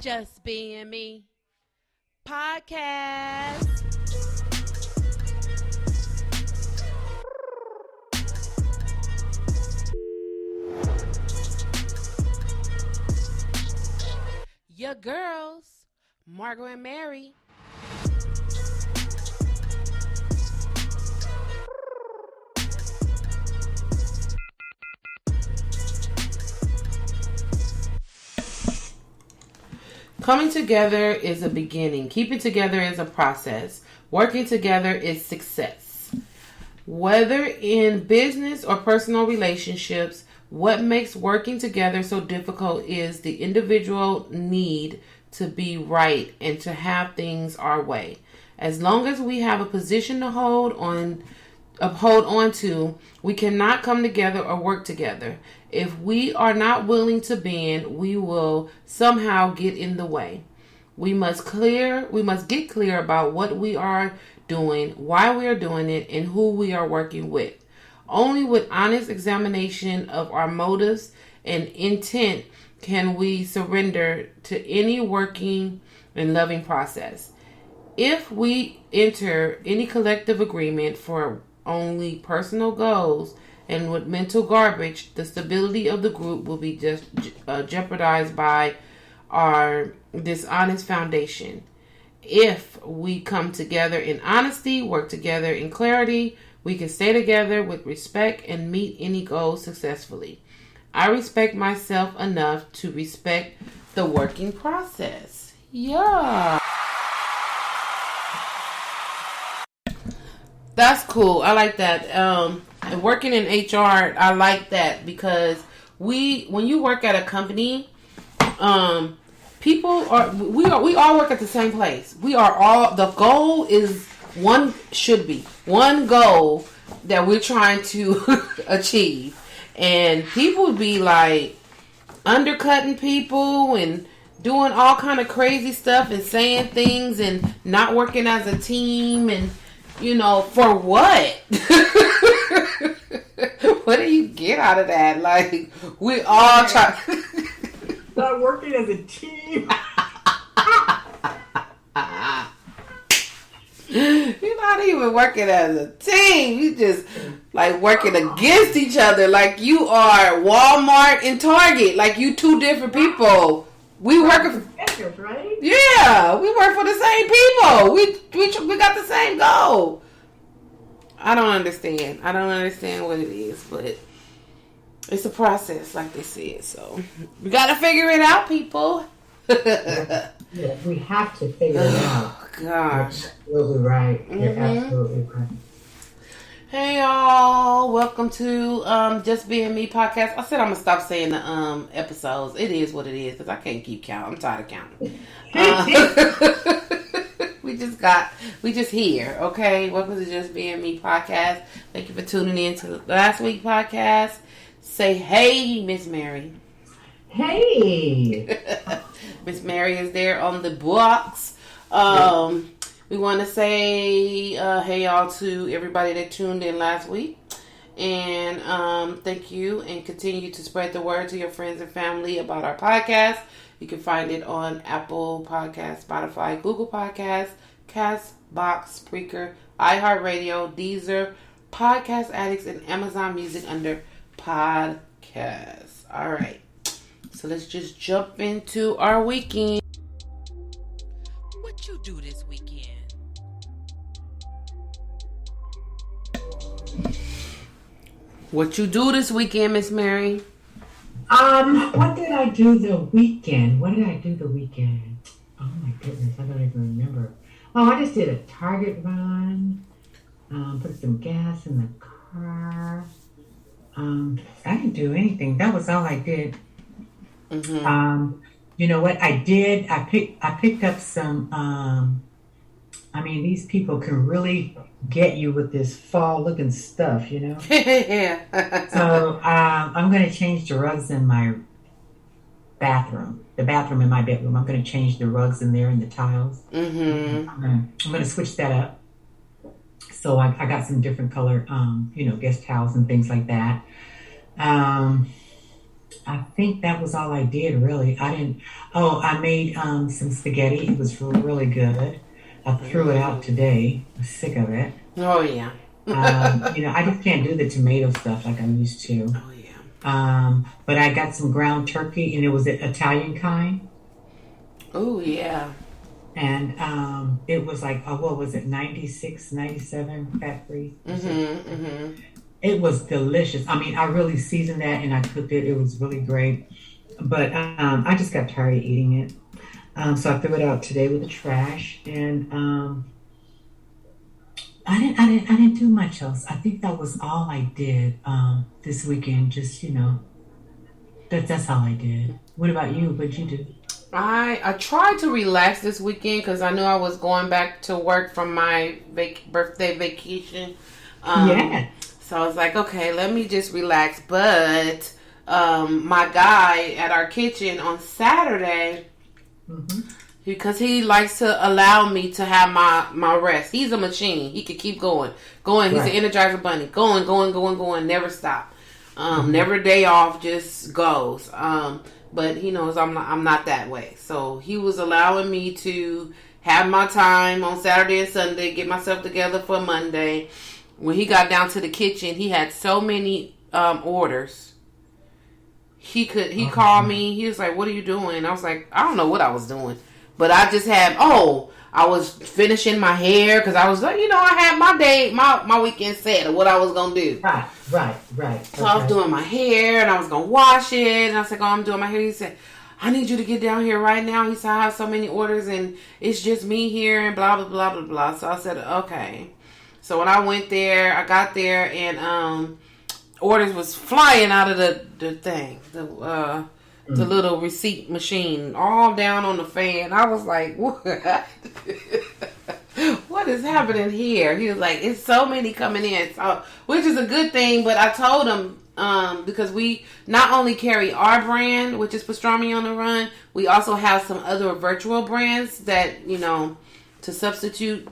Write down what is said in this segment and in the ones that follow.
Just Being Me podcast. Your girls, Margot and Mary. Coming together is a beginning. Keeping together is a process. Working together is success. Whether in business or personal relationships, what makes working together so difficult is the individual need to be right and to have things our way. As long as we have a position to hold on to, we cannot come together or work together. If we are not willing to bend, we will somehow get in the way. We must get clear about what we are doing, why we are doing it, and who we are working with. Only with honest examination of our motives and intent can we surrender to any working and loving process. If we enter any collective agreement for only personal goals and with mental garbage, the stability of the group will be just jeopardized by our dishonest foundation. If we come together in honesty, work together in clarity, we can stay together with respect and meet any goals successfully. I respect myself enough to respect the working process. Yeah. That's cool. I like that. And working in HR, I like that because when you work at a company, we all work at the same place. The goal is should be one goal that we're trying to achieve. And people be like undercutting people and doing all kind of crazy stuff and saying things and not working as a team and for what? What do you get out of that? Like, we all try. Not working as a team. You're not even working as a team. You just like working against each other. Like you are Walmart and Target. Like you two different people. We work, right? Yeah, we work for the same people. We got the same goal. I don't understand what it is, but it's a process, like they said. So we gotta figure it out, people. Yeah, we have to figure it out. Oh gosh, you're absolutely right. You're absolutely right. Hey y'all, welcome to Just Being Me podcast. I said I'm gonna stop saying the episodes. It is what it is because I can't keep count. I'm tired of counting. We just here, okay? Welcome to Just Being Me podcast. Thank you for tuning in to last week's podcast. Say hey, Miss Mary. Hey, Miss Mary is there on the box. We want to say hey y'all to everybody that tuned in last week. And thank you, and continue to spread the word to your friends and family about our podcast. You can find it on Apple Podcasts, Spotify, Google Podcasts, Castbox, Spreaker, iHeartRadio, Deezer, Podcast Addicts, and Amazon Music under podcasts. All right. So let's just jump into our weekend. What you do this weekend? What you do this weekend, Miss Mary? What did I do the weekend? Oh my goodness, I don't even remember. Oh, I just did a Target run. Put some gas in the car. I didn't do anything. That was all I did. Mm-hmm. You know what I did? I picked up some. These people can really get you with this fall looking stuff, Yeah. So I'm going to change the rugs in my bathroom. The bathroom in my bedroom. I'm going to change the rugs in there and the tiles. Mm-hmm. I'm going to switch that up. So I got some different color, guest towels and things like that. I think that was all I did, really. I didn't. Oh, I made some spaghetti. It was really good. I threw it out Mm. today. I'm sick of it. Oh yeah. I just can't do the tomato stuff like I used to. Oh yeah. But I got some ground turkey, and it was the Italian kind, Oh yeah. and it was like, what was it, 96, 97 fat free percent. Mhm. Mhm. It was delicious. I mean, I really seasoned that and I cooked it. It was really great. But I just got tired of eating it. So I threw it out today with the trash, and I didn't do much else. I think that was all I did this weekend. Just that's all I did. What about you? What'd you do? I tried to relax this weekend because I knew I was going back to work from my birthday vacation. Um, Yeah. so I was like, okay, let me just relax. But my guy at our kitchen on Saturday, Hmm. because he likes to allow me to have my rest. He's a machine. He could keep going, going. He's an Right. Energizer bunny, going, going, going, going, never stop. Hmm. Never day off, just goes. But he knows I'm not that way. So he was allowing me to have my time on Saturday and Sunday, get myself together for Monday. When he got down to the kitchen, he had so many orders. He Oh called my. me. He was like, "What are you doing?" I was like, "I don't know what I was doing." But I just had, I was finishing my hair because I was like, I had my day, my weekend set of what I was going to do. Right. Right. Right. So I was Okay. doing my hair and I was going to wash it. And I said, I'm doing my hair. He said, I need you to get down here right now. He said, I have so many orders and it's just me here and blah, blah, blah, blah, blah. So I said, okay. So when I went there, I got there and orders was flying out of the thing, the Mm. little receipt machine, all down on the fan. I was like, what? What is happening here? He was like, it's so many coming in, so, which is a good thing. But I told him because we not only carry our brand, which is pastrami on the run, we also have some other virtual brands that to substitute,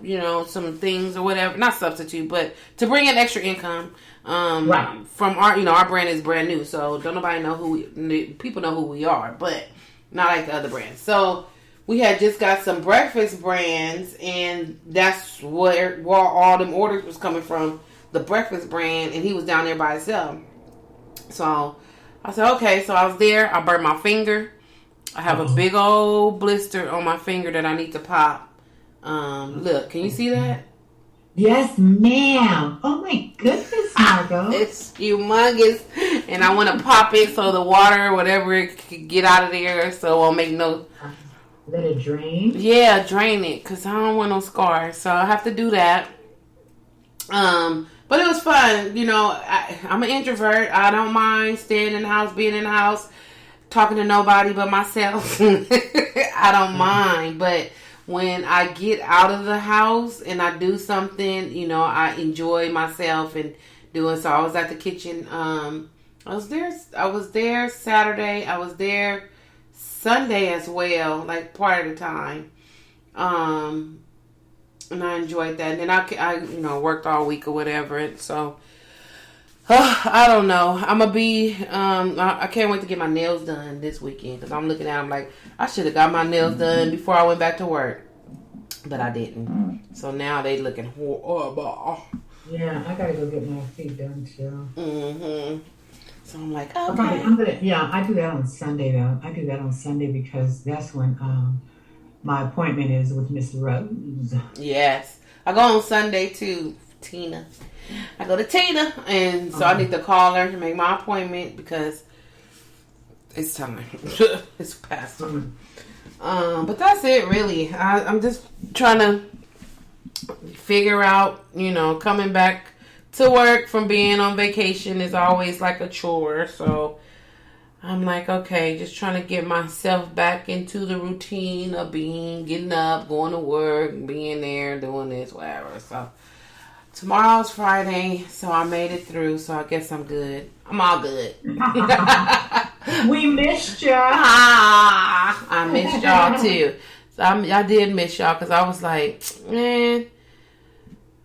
some things or whatever. Not substitute, but to bring in extra income. Right. From our brand is brand new, so don't nobody know people know who we are, but not like the other brands. So we had just got some breakfast brands, and that's where all them orders was coming from, the breakfast brand, and he was down there by himself. So I said, okay. So I was there. I burned my finger. I have a Uh-oh. big old blister on my finger that I need to pop. Look, can you see that? Yes, ma'am. Oh my goodness, Margot. It's humongous, and I want to pop it so the water, whatever, it could get out of there, so it won't make no. Let it drain. Yeah, drain it, cause I don't want no scars, so I have to do that. But it was fun. I'm an introvert. I don't mind staying in the house, being in the house, talking to nobody but myself. I don't mind, but when I get out of the house and I do something, I enjoy myself and doing so. I was at the kitchen. I was there. I was there Saturday. I was there Sunday as well, like part of the time. And I enjoyed that. And then I worked all week or whatever. And so I don't know. I'm gonna be. I can't wait to get my nails done this weekend because I'm looking at them like I should have got my nails done before I went back to work, but I didn't. So now they looking horrible. Yeah, I gotta go get my feet done too. So I'm like, Okay, okay. yeah, I do that on Sunday though. I do that on Sunday because that's when my appointment is with Miss Rose. Yes, I go on Sunday too, Tina. I go to Tina, and so I Uh-huh. need to call her to make my appointment because it's time. It's past time. But that's it, really. I'm just trying to figure out, coming back to work from being on vacation is always like a chore. So I'm like, okay, just trying to get myself back into the routine of getting up, going to work, being there, doing this, whatever. So tomorrow's Friday, so I made it through, so I guess I'm good. I'm all good. We missed ya. I missed y'all too. So I did miss y'all because I was like, man,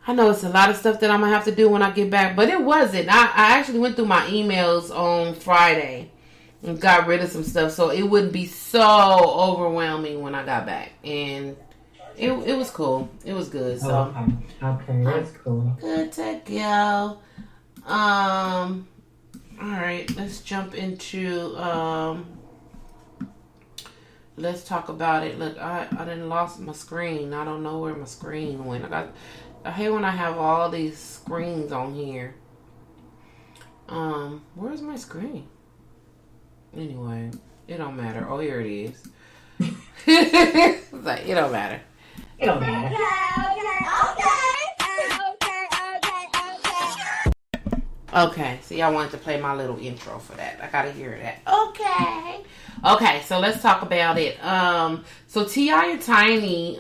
I know it's a lot of stuff that I'm going to have to do when I get back, but it wasn't. I actually went through my emails on Friday got rid of some stuff so it wouldn't be so overwhelming when I got back. And it was cool. It was good. So okay, that's cool. Good to go. All right, let's jump into let's talk about it. Look, I done lost my screen. I don't know where my screen went. I hate when I have all these screens on here. Where's my screen? Anyway, it don't matter. Oh, here it is. It's like, it don't matter. It don't matter. Okay, see, I wanted to play my little intro for that. I gotta hear that. Okay, so let's talk about it. So T.I. and Tiny,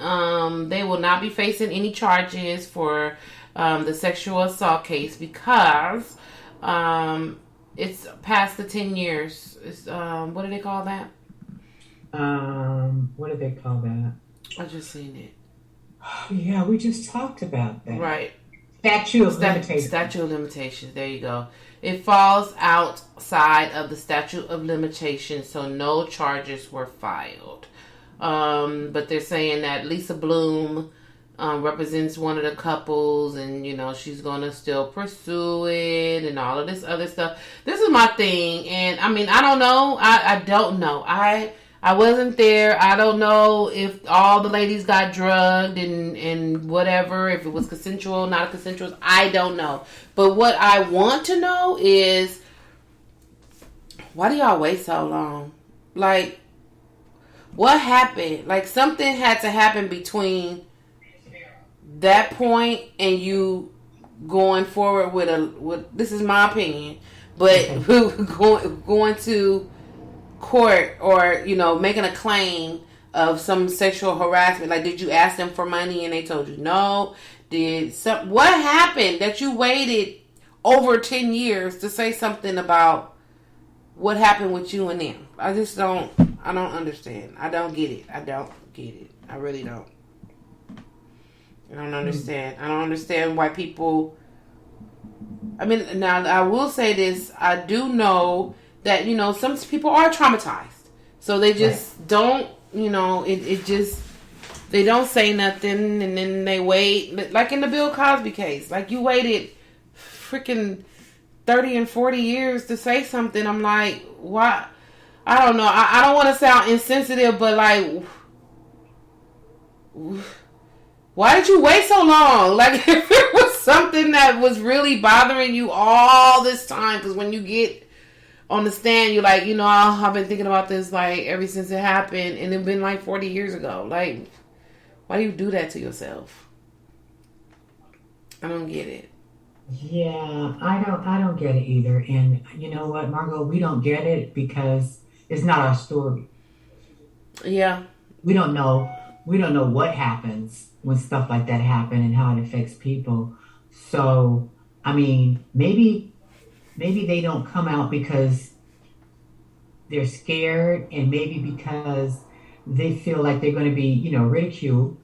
they will not be facing any charges for the sexual assault case because it's past the 10 years. It's, what do they call that? What do they call that? I just seen it. Yeah, we just talked about that. Right. Statute of limitations. Statute of limitations. There you go. It falls outside of the statute of limitations, so no charges were filed. But they're saying that Lisa Bloom represents one of the couples, and you know she's gonna still pursue it and all of this other stuff. This is my thing, and I mean I don't know. I don't know. I wasn't there. I don't know if all the ladies got drugged and whatever, if it was consensual, not consensual. I don't know. But what I want to know is, why do y'all wait so long? Like, what happened? Like, something had to happen between that point and you going forward with this is my opinion, but going to court or, you know, making a claim of some sexual harassment. Like, did you ask them for money and they told you no? What happened that you waited over 10 years to say something about what happened with you and them? I don't understand. I don't get it. I really don't. I don't understand. I don't understand why people, I mean, now I will say this. I do know that, you know, some people are traumatized. So they just don't, you know, it just, they don't say nothing and then they wait. Like in the Bill Cosby case. Like, you waited freaking 30 and 40 years to say something. I'm like, why? I don't know. I don't want to sound insensitive, but like, why did you wait so long? Like, if it was something that was really bothering you all this time, because when you get on the stand, you're like, you know, I've been thinking about this like ever since it happened, and it's been like 40 years ago. Like, why do you do that to yourself? I don't get it. Yeah, I don't get it either. And you know what, Margot, we don't get it because it's not our story. Yeah. We don't know what happens when stuff like that happen and how it affects people. So, I mean, maybe they don't come out because they're scared, and maybe because they feel like they're going to be, you know, ridiculed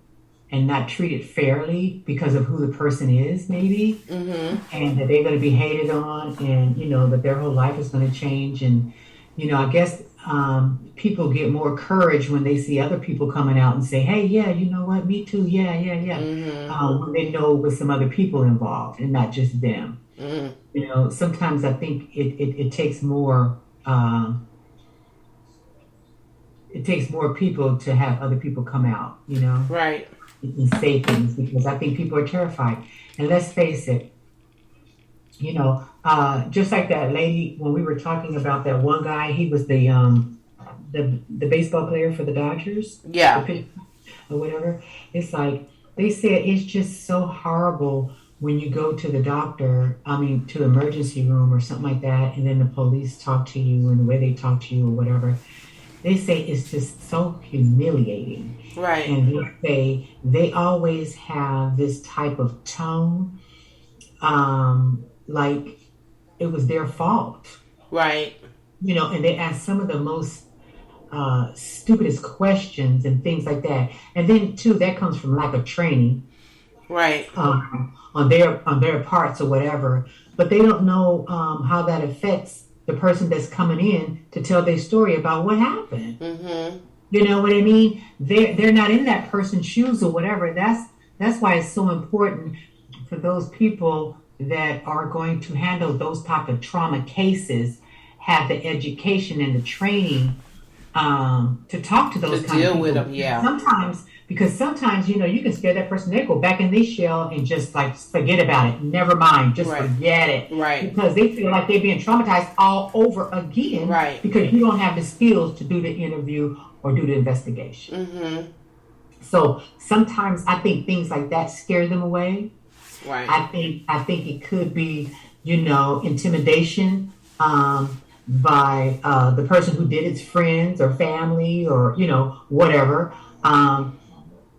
and not treated fairly because of who the person is, maybe, and that they're going to be hated on, and, you know, that their whole life is going to change. And, you know, I guess people get more courage when they see other people coming out and say, hey, yeah, you know what, me too, yeah. When they know with some other people involved and not just them. You know, sometimes I think it takes more people to have other people come out, you know, right, and say things, because I think people are terrified. And let's face it, you know, just like that lady when we were talking about that one guy, he was the baseball player for the Dodgers, or whatever. It's like they said, it's just so horrible when you go to the doctor, to emergency room or something like that, and then the police talk to you and the way they talk to you or whatever, they say it's just so humiliating. Right. And they say they always have this type of tone, like it was their fault. Right. You know, and they ask some of the most stupidest questions and things like that. And then, too, that comes from lack of training. Right. On their parts or whatever, but they don't know how that affects the person that's coming in to tell their story about what happened. Mm-hmm. You know what I mean? They're not in that person's shoes or whatever. That's why it's so important for those people that are going to handle those type of trauma cases, have the education and the training to talk to those kind of people. With them, yeah. Because sometimes, you know, you can scare that person. They go back in their shell and just like forget about it. Never mind. Just forget it. Right. Because they feel like they're being traumatized all over again. Right. Because you don't have the skills to do the interview or do the investigation. Mm-hmm. So sometimes I think things like that scare them away. Right. I think it could be, you know, intimidation by the person who did it's friends or family or, you know, whatever.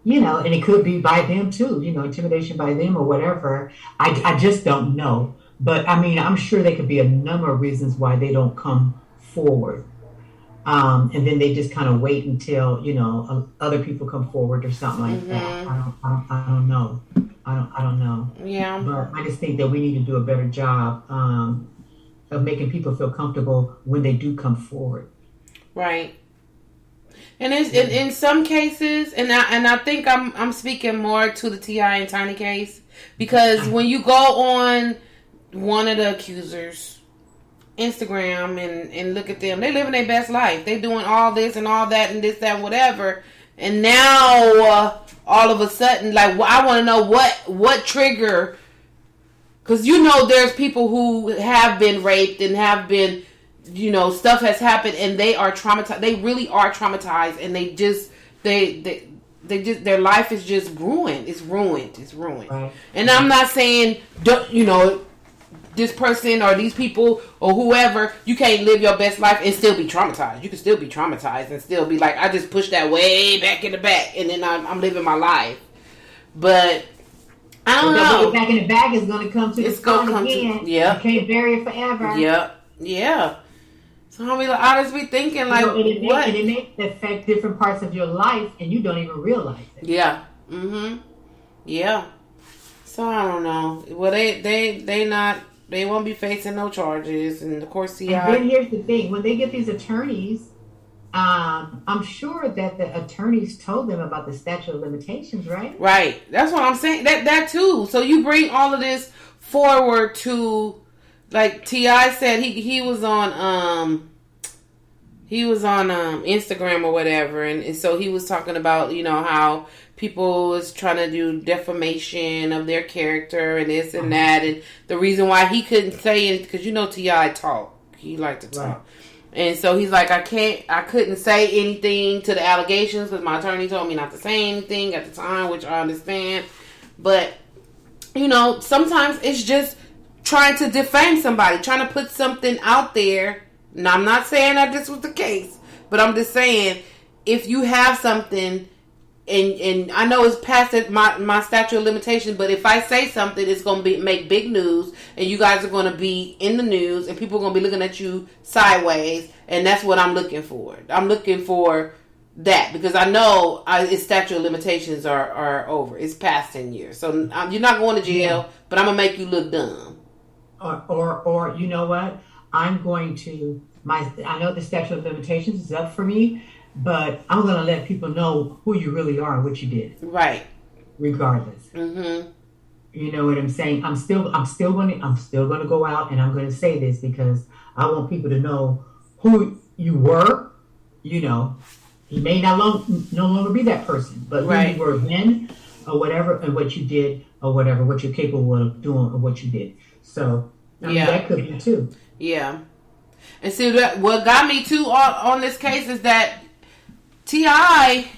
You know, and it could be by them too, you know, intimidation by them or whatever. I just don't know. But I mean, I'm sure there could be a number of reasons why they don't come forward. And then they just kind of wait until, you know, other people come forward or something like that. I don't know. I don't know. Yeah. But I just think that we need to do a better job of making people feel comfortable when they do come forward. Right. And it's, in some cases, and I think I'm speaking more to the T.I. and Tiny case, because when you go on one of the accusers' Instagram and look at them, they living their best life. They doing all this and all that and this, that, and whatever. And now all of a sudden, like, I want to know what trigger, because you know there's people who have been raped and have been, you know, stuff has happened and they are traumatized. They really are traumatized, and they just their life is just ruined. It's ruined. Right. And I'm not saying, you know, this person or these people or whoever, you can't live your best life and still be traumatized. You can still be traumatized and still be like, I just pushed that way back in the back, and then I'm living my life. But I don't know. Back in the back is going to come to the front again. Yeah. You can't bury it forever. Yep. Yeah. So I just be thinking, like, what? And it may affect different parts of your life, and you don't even realize it. Yeah. Mm-hmm. Yeah. So I don't know. Well, they won't be facing no charges, and of course, And then here's the thing: when they get these attorneys, I'm sure that the attorneys told them about the statute of limitations, right? Right. That's what I'm saying. That too. So you bring all of this forward to. Like T.I. said, he was on Instagram or whatever, and so he was talking about, you know, how people was trying to do defamation of their character and this and that, and the reason why he couldn't say it because, you know, T.I. talk, he liked to talk, right. And so he's like, I couldn't say anything to the allegations because my attorney told me not to say anything at the time, which I understand, but you know, sometimes it's just trying to defame somebody, trying to put something out there. Now, I'm not saying that this was the case, but I'm just saying, if you have something, and I know it's past my statute of limitations, but if I say something, it's going to make big news, and you guys are going to be in the news, and people are going to be looking at you sideways, and that's what I'm looking for. I'm looking for that, because I know its statute of limitations are over. It's past 10 years. So you're not going to jail, but I'm going to make you look dumb. Or you know what? I'm going to, I know the statute of limitations is up for me, but I'm going to let people know who you really are and what you did. Right. Regardless. Mm-hmm. You know what I'm saying? I'm still going to go out and I'm going to say this because I want people to know who you were. You know, you may no longer be that person, but who you were then or whatever, and what you did or whatever, what you're capable of doing or what you did. So, I mean, that could be too. Yeah. And see, what got me too on this case is that T.I.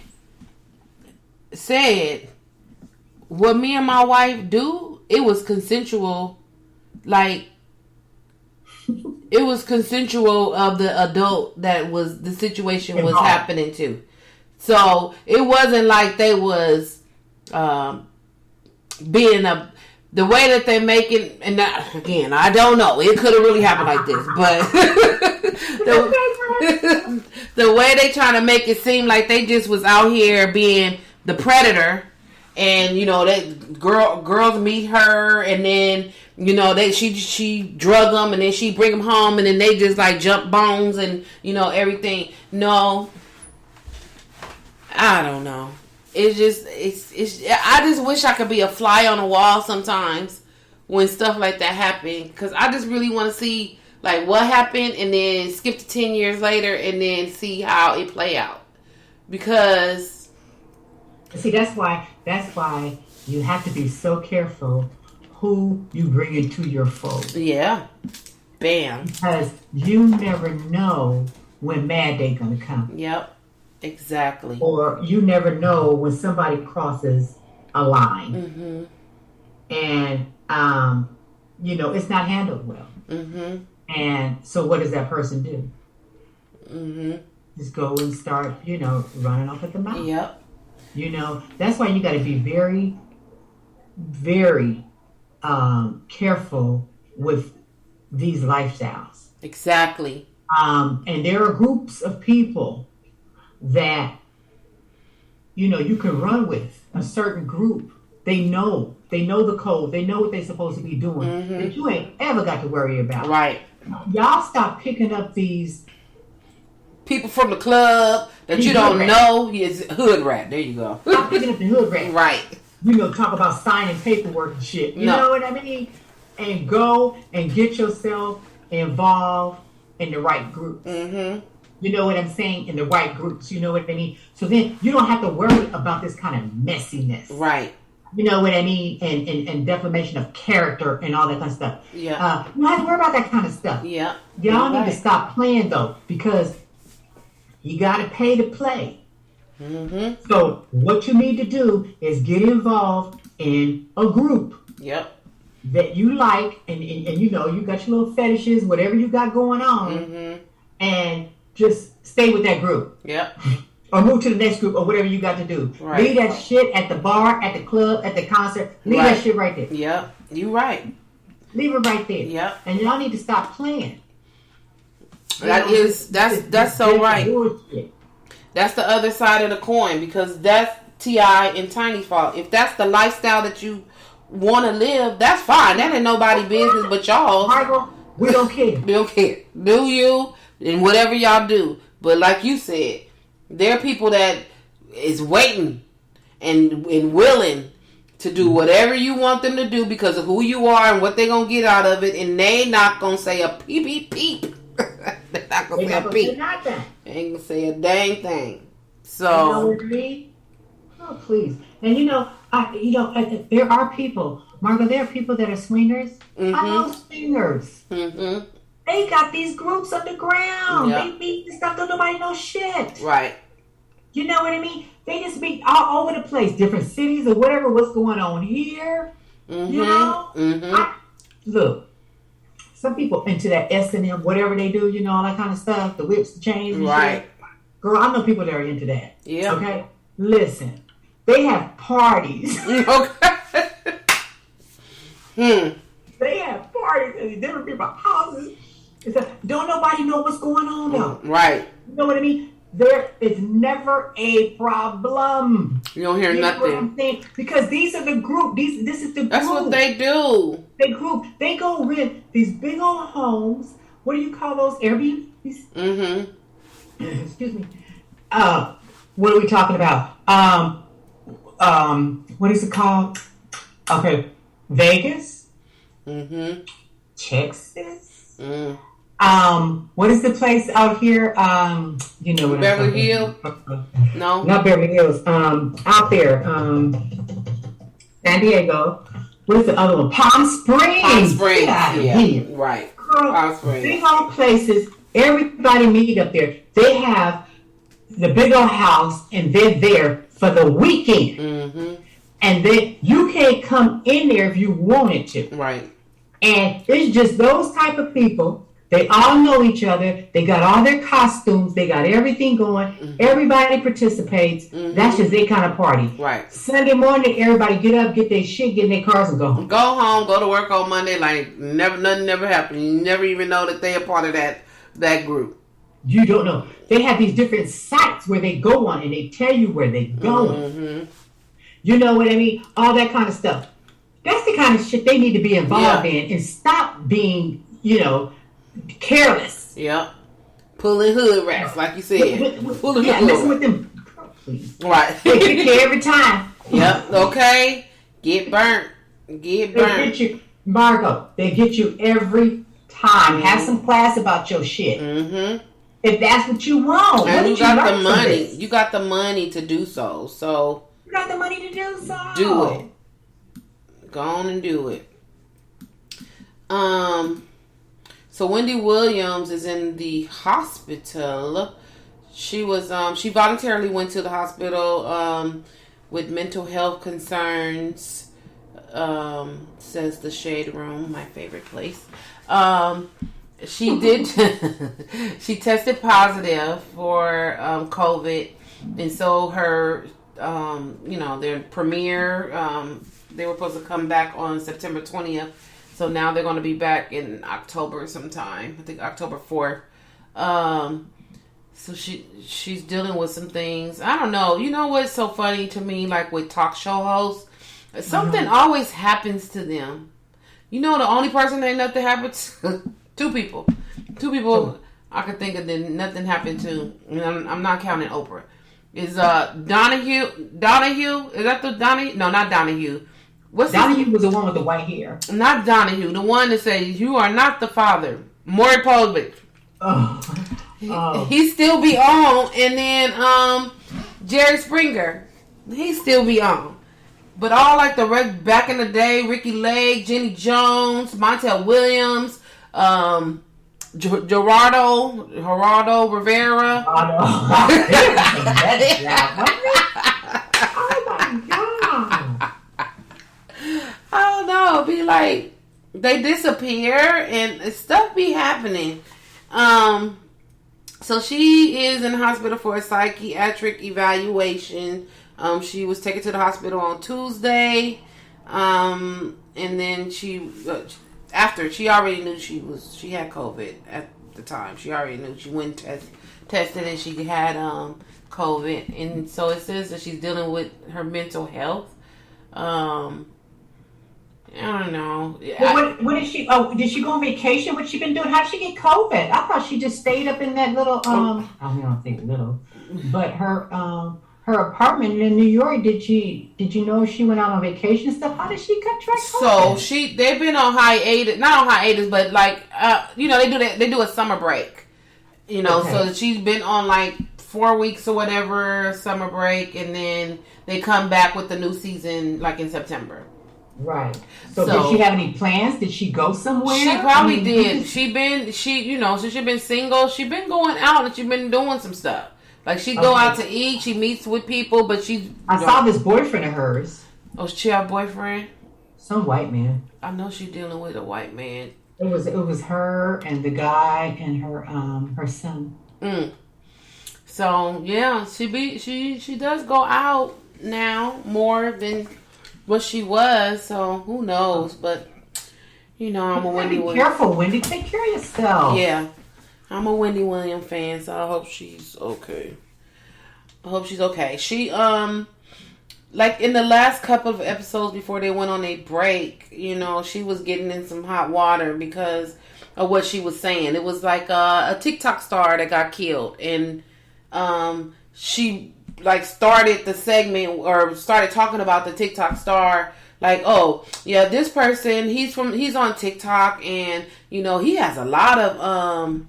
said, what me and my wife do, it was consensual. Like, it was consensual of the adult that was the situation was happening to. So, it wasn't like they was being the way that they make it, and again, I don't know. It could have really happened like this, but the way they trying to make it seem like they just was out here being the predator, and you know that girls meet her, and then You know, she drug them and then she bring them home and then they just like jump bones and everything. No, I don't know. It's just I just wish I could be a fly on the wall sometimes when stuff like that happen, because I just really want to see like what happened and then skip to 10 years later and then see how it play out. Because see, that's why you have to be so careful who you bring into your fold. Yeah. Bam. Because you never know when Mad Day gonna come. Yep. Exactly. Or you never know when somebody crosses a line. Mm-hmm. And it's not handled well. Mm-hmm. And so what does that person do? Mm-hmm. Just go and start, running off at the mouth. Yep. That's why you got to be very, very careful with these lifestyles. Exactly. And there are groups of people that, you can run with a certain group. They know the code. They know what they're supposed to be doing. Mm-hmm. That you ain't ever got to worry about. Right. Y'all stop picking up these people from the club that you don't know. Is hood rat. There you go. Stop picking up the hood rat. Right. Talk about signing paperwork and shit. You know what I mean? And go and get yourself involved in the right groups. Mm-hmm. You know what I'm saying? In the right groups. You know what I mean? So then you don't have to worry about this kind of messiness. Right. You know what I mean? And defamation of character and all that kind of stuff. Yeah. You don't have to worry about that kind of stuff. Yeah. Y'all need to stop playing, though, because you got to pay to play. Mm-hmm. So what you need to do is get involved in a group. Yep. That you like, and you got your little fetishes, whatever you got going on, mm-hmm. and just stay with that group. Yep. Or move to the next group, or whatever you got to do. Right. Leave that shit at the bar, at the club, at the concert. Leave that shit right there. Yep. You right. Leave it right there. Yep. And y'all need to stop playing. That's so right. Bullshit. That's the other side of the coin, because that's T.I. and Tiny's fault. If that's the lifestyle that you want to live, that's fine. That ain't nobody's business but y'all. Margot, we don't care. We don't care. Do you and whatever y'all do. But like you said, there are people that is waiting and willing to do whatever you want them to do because of who you are and what they're going to get out of it. And they not going to say a peep, peep, peep. They're not going to say a peep. They ain't going to say a dang thing. So. You know what I mean? Oh, please. And there are people, Margot, there are people that are swingers. Mm-hmm. I know swingers. Mm-hmm. They got these groups underground. Yep. They meet and stuff, don't nobody know shit. Right. You know what I mean? They just meet all over the place, different cities or whatever, what's going on here. Mm-hmm. You know? Mm-hmm. Look, some people into that S&M, whatever they do, all that kind of stuff, the whips, the chains and right. shit. Girl, I know people that are into that. Yeah. Okay? Listen, they have parties. Okay. They have parties in different people's houses. Don't nobody know what's going on though. Right. You know what I mean? There is never a problem. You don't hear nothing. What I'm saying? Because these are the group. This is the group. That's what they do. They go rent these big old homes. What do you call those? Airbnbs? Mm-hmm. Excuse me. What are we talking about? What is it called? Okay. Vegas. Mm-hmm. Texas. Mm. What is the place out here? You know what Beverly Hills? No. Not Beverly Hills. Out there. San Diego. What is the other one? Palm Springs. Palm Springs. Yeah. Here. Right. Girl, Palm Springs. big old places. Everybody meet up there. They have the big old house and they're there for the weekend. Mm-hmm. And then you can't come in there if you wanted to. Right. And it's just those type of people. They all know each other. They got all their costumes. They got everything going. Mm-hmm. Everybody participates. Mm-hmm. That's just their kind of party. Right. Sunday morning, everybody get up, get their shit, get in their cars and go home. Go home, go to work on Monday like nothing never happened. You never even know that they are part of that group. You don't know. They have these different sites where they go on and they tell you where they're going. Mm-hmm. You know what I mean? All that kind of stuff. That's the kind of shit they need to be involved in and stop being, careless. Yep. Pulling hood rats, like you said. Pulling yeah, messing with them. Please. Right. They get you every time. Yep. Okay. Get burnt. They get you, Margot. They get you every time. Have some class about your shit. Mm-hmm. If that's what you want. And you got the money. You got the money to do so. So. You got the money to do so. Do it. Go on and do it. So Wendy Williams is in the hospital. She was she voluntarily went to the hospital with mental health concerns. Says the Shade Room, my favorite place. She did she tested positive for COVID, and so her their premiere they were supposed to come back on September 20th. So now they're going to be back in October sometime. I think October 4th. So she's dealing with some things. I don't know. You know what's so funny to me? Like with talk show hosts, something always happens to them. You know, the only person that nothing happens to, two people I could think of that nothing happened to. And I'm not counting Oprah. Is Donahue? Is that the Donahue? No, not Donahue. Donahue was the one with the white hair. Not Donahue. The one that says, "You are not the father." Maury Povich. He still be on. And then Jerry Springer. He still be on. But all like the back in the day, Ricky Lake, Jenny Jones, Montel Williams, Gerardo Rivera. I don't know. Be like they disappear and stuff be happening. So she is in the hospital for a psychiatric evaluation. She was taken to the hospital on Tuesday, and then after she already knew she had COVID at the time. She already knew. She went and tested and she had COVID, and so it says that she's dealing with her mental health. I don't know. What is she? Oh, did she go on vacation? What's she been doing? How did she get COVID? I thought she just stayed up in that little. I don't think little, but her apartment in New York. Did you know she went out on vacation and stuff? How did she contract COVID? So they've been on hiatus, not on hiatus, but like they do a summer break. So she's been on like 4 weeks or whatever summer break, and then they come back with the new season like in September. Right. So did she have any plans? Did she go somewhere? She probably did. She been single. She been going out and she been doing some stuff. Like she go out to eat. She meets with people, but I saw this boyfriend of hers. Oh, she a boyfriend? Some white man. I know she's dealing with a white man. It was her and the guy and her son. So yeah, she does go out now more than what she was, so who knows? But I'm a Wendy Williams. Be careful, Wendy. Take care of yourself. Yeah, I'm a Wendy Williams fan, so I hope she's okay. She like in the last couple of episodes before they went on a break, she was getting in some hot water because of what she was saying. It was like a TikTok star that got killed, and she like started the segment or started talking about the TikTok star, like, oh yeah, this person he's on TikTok and he has a lot of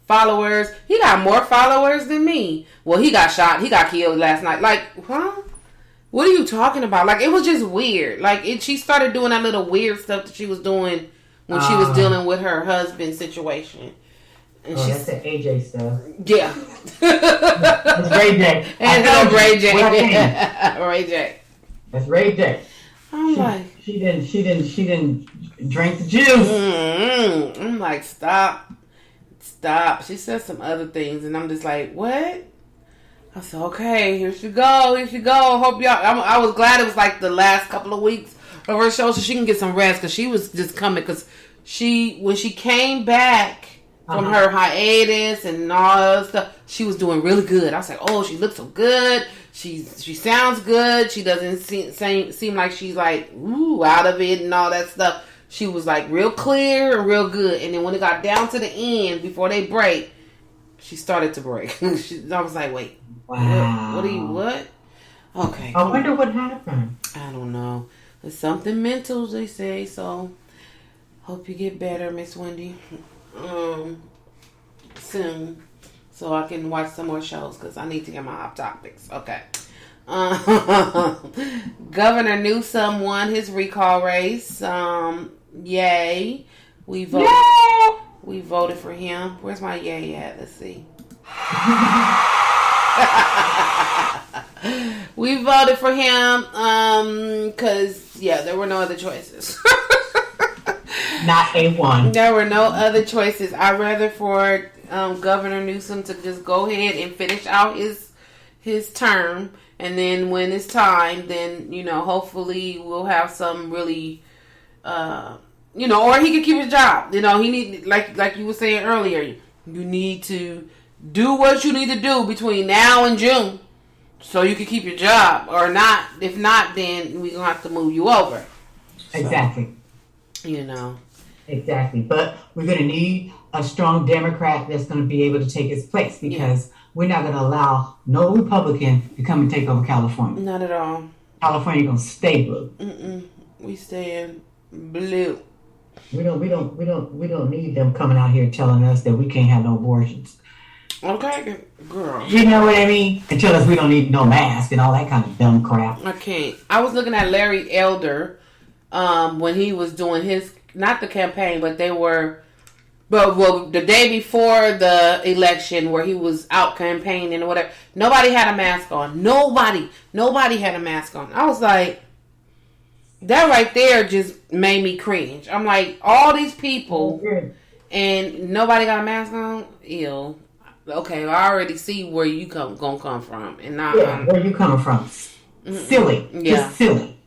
followers. He got more followers than me. Well, he got shot. He got killed last night. Like, huh? What are you talking about? Like, it was just weird. Like, she started doing that little weird stuff that she was doing when she was dealing with her husband's situation. And that's the AJ stuff. Yeah. That's Ray J. And Ray J. Ray J. That's Ray J. I'm like, she didn't drink the juice. Mm-hmm. I'm like, stop. She said some other things, and I'm just like, what? I said, okay, here she go. Hope y'all. I was glad it was like the last couple of weeks of her show, so she can get some rest because she was just coming. Because when she came back from her hiatus and all that stuff, she was doing really good. I was like, oh, she looks so good. she sounds good. She doesn't seem like she's like ooh out of it and all that stuff. She was like real clear and real good. And then when it got down to the end before they break, she started to break. I was like, wait, wow. What? Okay. I wonder what happened. I don't know. It's something mental, they say. So hope you get better, Miss Wendy, soon, so I can watch some more shows because I need to get my hot topics. Okay. Governor Newsom won his recall race. Yay. We voted. Yay! We voted for him. Where's my yay at? Let's see. We voted for him because there were no other choices. Not a one. There were no other choices. I'd rather for Governor Newsom to just go ahead and finish out his term, and then when it's time, then hopefully we'll have some really or he could keep his job. He need like you were saying earlier. You need to do what you need to do between now and June, so you can keep your job, or not. If not, then we're gonna have to move you over. So, exactly. Exactly. But we're gonna need a strong Democrat that's gonna be able to take his place, because we're not gonna allow no Republican to come and take over California. Not at all. California gonna stay blue. We staying blue. We don't need them coming out here telling us that we can't have no abortions. Okay, girl. You know what I mean? And tell us we don't need no mask and all that kind of dumb crap. I can't. I was looking at Larry Elder when he was doing his, not the campaign, but they were, the day before the election where he was out campaigning or whatever. Nobody had a mask on. Nobody had a mask on. I was like, that right there just made me cringe. I'm like, all these people and nobody got a mask on? Ew. Okay, I already see where you gonna come from, and not where you coming from. Silly, just silly.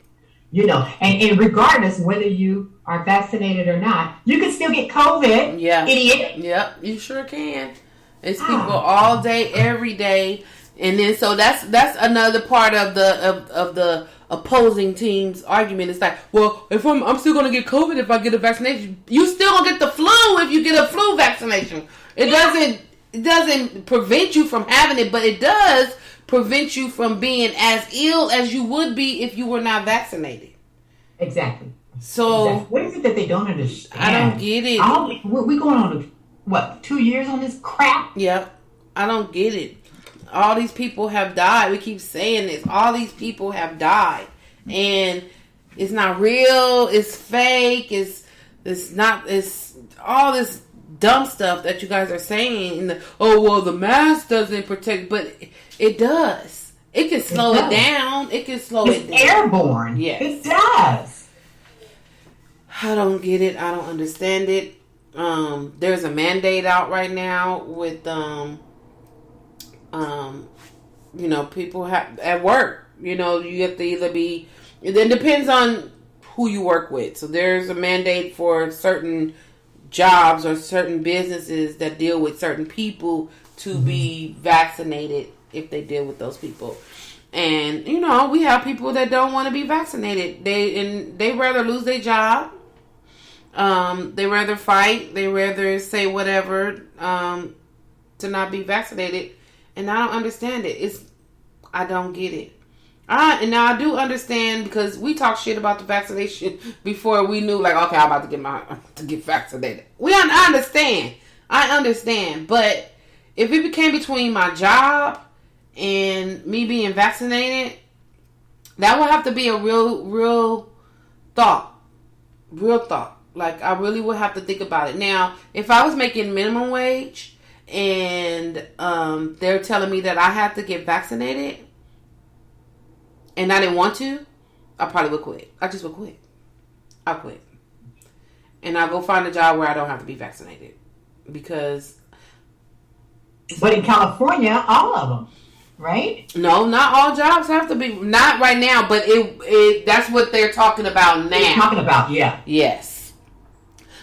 And regardless whether you are vaccinated or not, you can still get COVID. Yeah, idiot. Yep, you sure can. It's people all day, every day, and then so that's another part of the opposing team's argument. It's like, well, if I'm still gonna get COVID if I get a vaccination. You still gonna get the flu if you get a flu vaccination. It doesn't prevent you from having it, but it does prevent you from being as ill as you would be if you were not vaccinated. Exactly. So what is it that they don't understand? I don't get it. We're going on 2 years on this crap? Yep. I don't get it. All these people have died. We keep saying this. All these people have died, and it's not real. It's fake. It's all this dumb stuff that you guys are saying. The mask doesn't protect, but it does. It can slow it down. It can slow it down. It's airborne. Yes. It does. I don't get it. I don't understand it. There's a mandate out right now with people have at work. You have to either be. It then depends on who you work with. So there's a mandate for certain jobs or certain businesses that deal with certain people to be vaccinated if they deal with those people. And we have people that don't want to be vaccinated. They rather lose their job. They rather fight. They rather say whatever to not be vaccinated. And I don't understand it. I don't get it. And now I do understand, because we talked shit about the vaccination before we knew, like, okay, I'm about to get vaccinated. I understand. But if it became between my job and me being vaccinated, that would have to be a real thought. Real thought. Like, I really would have to think about it. Now, if I was making minimum wage and they're telling me that I have to get vaccinated and I didn't want to, I probably would quit. I just would quit. I'll quit. And I'll go find a job where I don't have to be vaccinated. Because... But in California, all of them, right? No, not all jobs have to be. Not right now, but it that's what they're talking about now. They're talking about, yeah. Yes.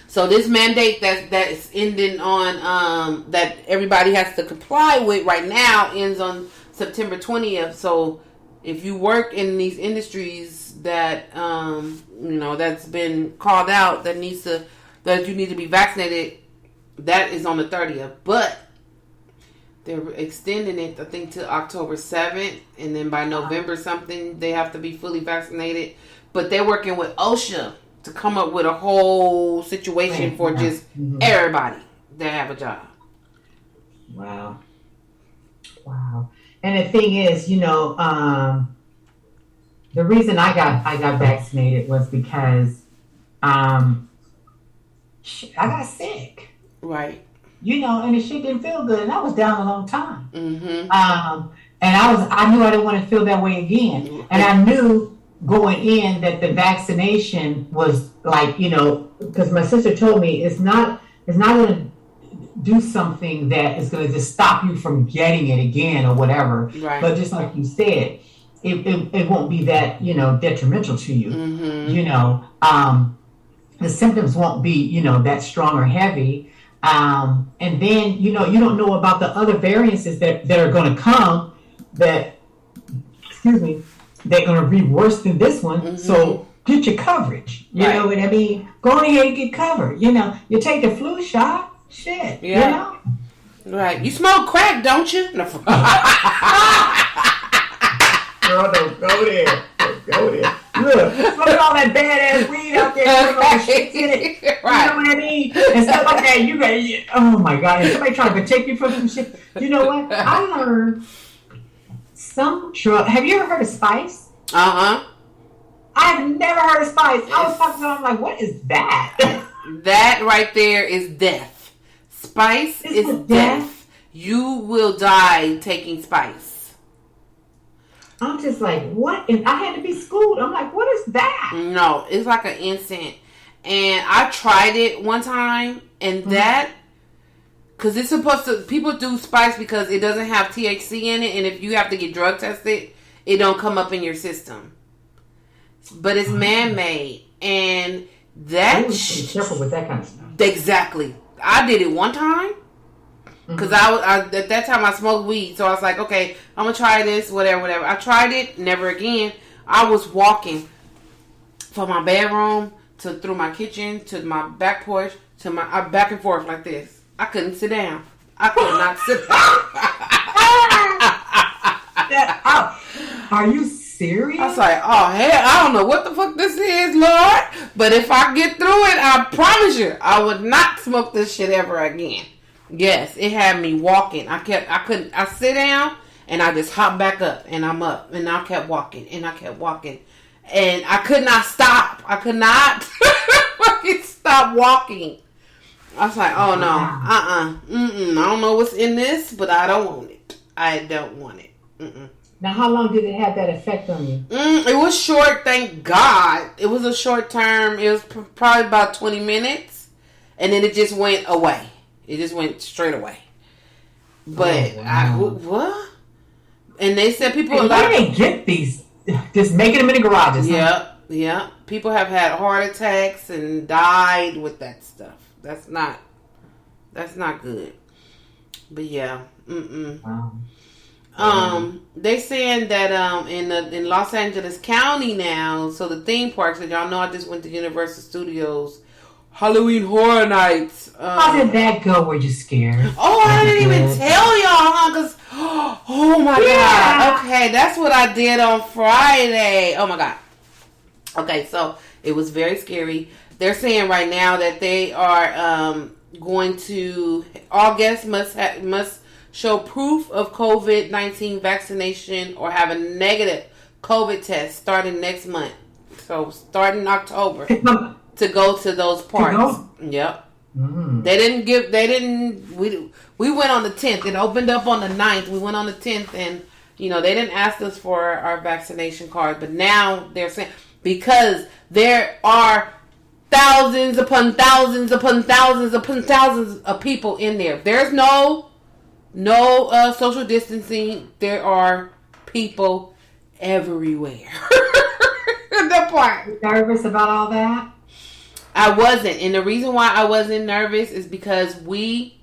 So this mandate that's ending on that everybody has to comply with right now ends on September 20th. So if you work in these industries that that's been called out, that you need to be vaccinated, that is on the 30th. But they're extending it, I think, to October 7th, and then by November something they have to be fully vaccinated. But they're working with OSHA to come up with a whole situation for just everybody that have a job. Wow. And the thing is, the reason I got vaccinated was because I got sick. Right. And the shit didn't feel good, and I was down a long time. Mm-hmm. And I knew I didn't want to feel that way again, and I knew going in that the vaccination was like, because my sister told me it's not going to do something that is going to just stop you from getting it again or whatever. Right. But just like you said, it won't be that, detrimental to you. Mm-hmm. The symptoms won't be, that strong or heavy. And then, you don't know about the other variances that are going to come they're going to be worse than this one. Mm-hmm. So get your coverage. You know what I mean? Go ahead and get covered. You take the flu shot. Shit. Yeah. Right. You smoke crack, don't you? No. Girl, don't go there. Look, smoking all that badass weed out there. All the shit in it. Right. You know what I mean? And stuff like that. Oh my God. And somebody trying to protect you from some shit. You know what? I learned some drug. Have you ever heard of spice? Uh-huh. I've never heard of spice. I was talking to them, I'm like, what is that? That right there is death. Spice is death. You will die taking spice. I'm just like, what? And I had to be schooled. I'm like, what is that? No, it's like an incense. And I tried it one time, and that, because it's supposed to, people do spice because it doesn't have THC in it, and if you have to get drug tested, it don't come up in your system. But it's man-made, and that... Be careful with that kind of stuff. Exactly. I did it one time, because I at that time I smoked weed, so I was like, okay, I'm going to try this, whatever. I tried it, never again. I was walking from my bedroom through my kitchen to my back porch to my back and forth like this. I couldn't sit down. I could not sit down. Are you serious? I was like, oh hell, I don't know what the fuck this is, Lord. But if I get through it, I promise you, I would not smoke this shit ever again. Yes, it had me walking. I sit down and I just hop back up and I'm up and I kept walking and I kept walking. And I could not stop. I could not fucking stop walking. I was like, oh no, I don't know what's in this, but I don't want it. I don't want it. Now, how long did it have that effect on you? It was short, thank God. It was a short term. It was probably about 20 minutes. And then it just went away. It just went straight away. But, what? And they said people... Where do they get these? Just making them in the garages. Yeah. People have had heart attacks and died with that stuff. That's not good. But yeah. Wow. They saying that in Los Angeles County now, so the theme parks, and y'all know I just went to Universal Studios Halloween Horror Nights. How did that go? Were you scared? Oh, I didn't even tell y'all, huh? Cause oh my God. Okay, that's what I did on Friday. Oh my God. Okay, so it was very scary. They're saying right now that they are going to, all guests must show proof of COVID-19 vaccination or have a negative COVID test starting next month. So starting October to go to those parks. Yep. Mm. We went on the 10th. It opened up on the 9th. We went on the 10th and, they didn't ask us for our vaccination card. But now they're saying, because there are thousands upon thousands upon thousands upon thousands of people in there. There's no social distancing. There are people everywhere. The park. Nervous about all that? I wasn't. And the reason why I wasn't nervous is because we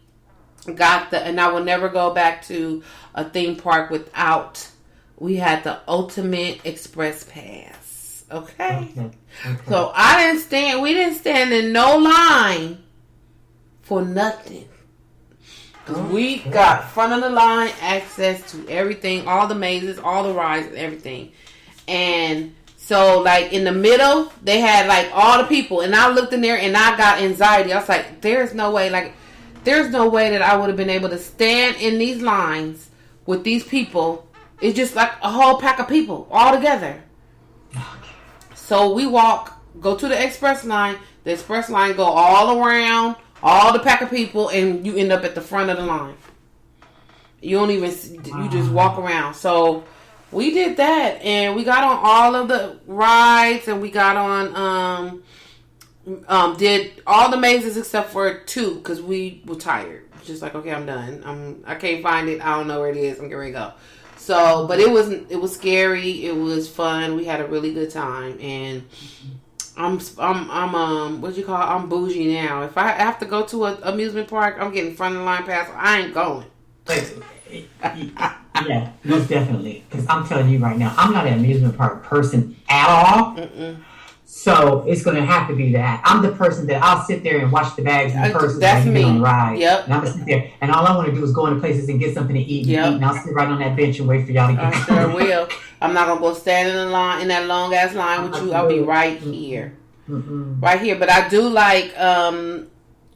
and I will never go back to a theme park without. We had the ultimate express pass. Okay. So we didn't stand in no line for nothing. Because we got front of the line access to everything, all the mazes, all the rides, and everything. And so, like, in the middle, they had, like, all the people. And I looked in there and I got anxiety. I was like, there's no way that I would have been able to stand in these lines with these people. It's just like a whole pack of people all together. So we go to the express line. The express line go all around, all the pack of people, and you end up at the front of the line. You don't even, you just walk around. So we did that, and we got on all of the rides, and we got on, did all the mazes except for 2, because we were tired. Just like, okay, I'm done. I can't find it. I don't know where it is. I'm getting ready to go. So, but it was scary. It was fun. We had a really good time, and I'm I'm bougie now. If I have to go to an amusement park, I'm getting front of the line pass. I ain't going. Yeah, most definitely. Because I'm telling you right now, I'm not an amusement park person at all. So it's going to have to be that. I'm the person that I'll sit there and watch the bags and the purses That's me. On the ride. Yep. And I'm going to sit there, and all I want to do is go into places and get something to eat and I'll sit right on that bench and wait for y'all to get I sure will. I'm not going to go stand in the line, in that long ass line with you. I'll be right here. Right here. But I do like, I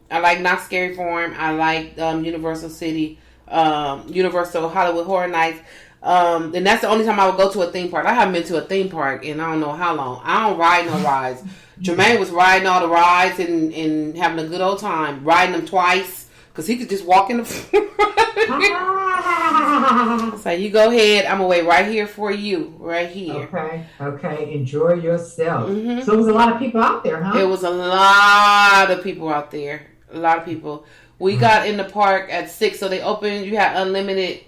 like Not Scary Farm. I like Universal City, Universal Hollywood Horror Nights. And that's the only time I would go to a theme park. I haven't been to a theme park in I don't know how long. I don't ride no rides. Jermaine was riding all the rides and having a good old time. Riding them twice. Because he could just walk in the front. So you go ahead. I'm going to wait right here for you. Right here. Okay. Enjoy yourself. So it was a lot of people out there, huh? It was a lot of people out there. A lot of people. We got in the park at 6. So they opened. You had unlimited.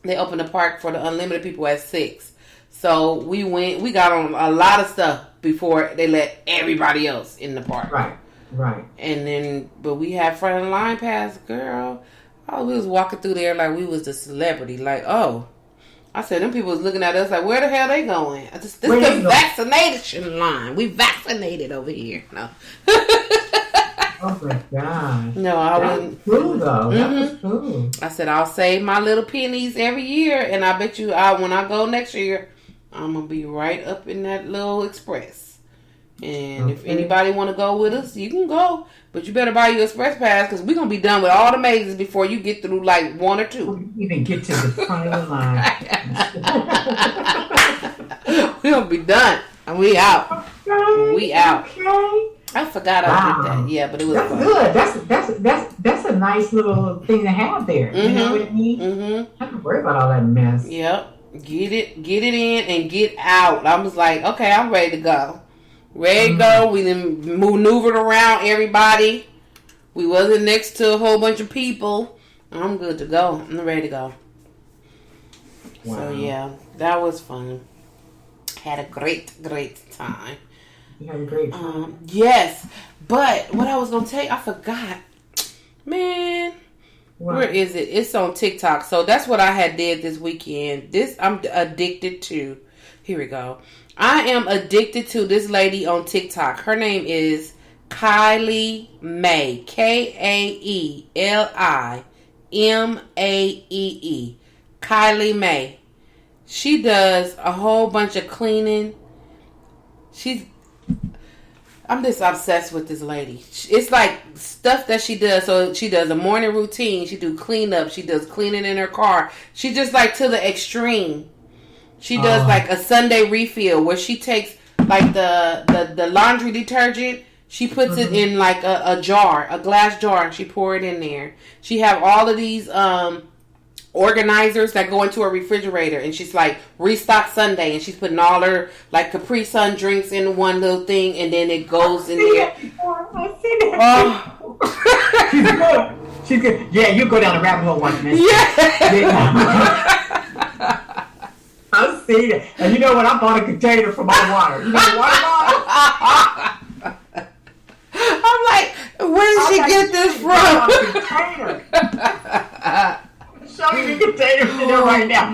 They opened the park for the unlimited people at 6. So we got on a lot of stuff before they let everybody else in the park. Right. And then, but we had front of the line pass, girl. Oh, we was walking through there like we was the celebrity. Like, oh. I said, them people was looking at us like, where the hell they going? This is the vaccination line. We vaccinated over here. No. Oh my gosh. No, I wouldn't. Cool though. That was cool. I said I'll save my little pennies every year, and I bet you, when I go next year, I'm gonna be right up in that little express. And if anybody want to go with us, you can go, but you better buy your express pass because we're gonna be done with all the mazes before you get through like 1 or 2. We even get to the front of the line. We're gonna be done, and we out. We out. Okay. I forgot I did that. Yeah, but it was fun. Good. That's a nice little thing to have there. You know what I mean? I don't worry about all that mess. Yep. Get it in and get out. I was like, okay, I'm ready to go. Ready to go. We then maneuvered around everybody. We wasn't next to a whole bunch of people. I'm good to go. I'm ready to go. Wow. So yeah, that was fun. Had a great time. You had a great time. Yes, but what I was gonna tell you, I forgot. Man, where is it? It's on TikTok. So that's what I had did this weekend. This I'm addicted to. Here we go. I am addicted to this lady on TikTok. Her name is Kylie Mae. KAELIMAEE. Kylie Mae. She does a whole bunch of cleaning. I'm just obsessed with this lady. It's like stuff that she does. So she does a morning routine. She do cleanup. She does cleaning in her car. She just like to the extreme. She does like a Sunday refill where she takes like the laundry detergent. She puts it in like a jar, a glass jar, and she pour it in there. She have all of these organizers that go into a refrigerator, and she's like restock Sunday, and she's putting all her like Capri Sun drinks in one little thing, and then it goes in there. I've seen that. She's good. Yeah, you go down the rabbit hole once, man. Yeah. I've seen it, and you know what? I bought a container for my water. You know the water bottle. I'm like, where did she get this from? show you the containers in there right now.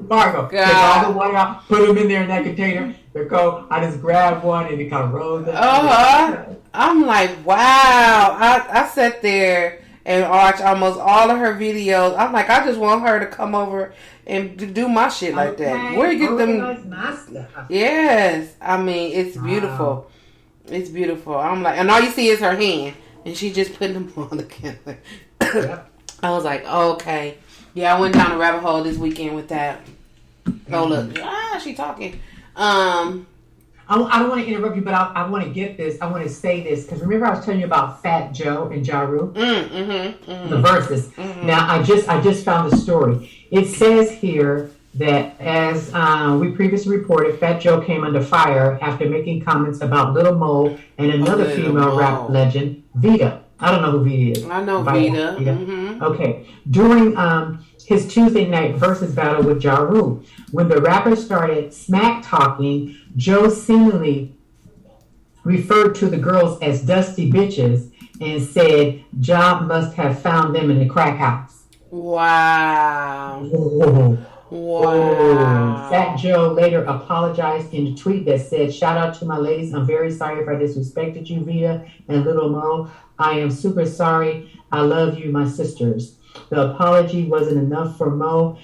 Margot, take all the water out, put them in there in that container. I just grabbed one and it kind of rolled up. I'm like, wow. I sat there and watched almost all of her videos. I'm like, I just want her to come over and do my shit like that. Where you get them? My stuff. Yes. I mean, it's beautiful. Wow. It's beautiful. I'm like, and all you see is her hand. And she just putting them on the counter. Yep. I was like, okay. Yeah, I went down a rabbit hole this weekend with that. Oh, look. She talking. I don't want to interrupt you, but I want to get this. I want to say this because remember I was telling you about Fat Joe and Ja Rule, the verses. Mm-hmm. Now I just found the story. It says here that as we previously reported, Fat Joe came under fire after making comments about Little Mo and another female rap legend, Vita. I don't know who Vita is. I know Vita. Mm-hmm. Okay. During his Tuesday night versus battle with Ja Rule, when the rapper started smack talking, Joe seemingly referred to the girls as dusty bitches and said Ja must have found them in the crack house. Wow. Whoa. Wow. Fat Joe later apologized in a tweet that said, "Shout out to my ladies. I'm very sorry if I disrespected you, Vita and Little Mo. I am super sorry. I love you, my sisters." The apology wasn't enough for Mo,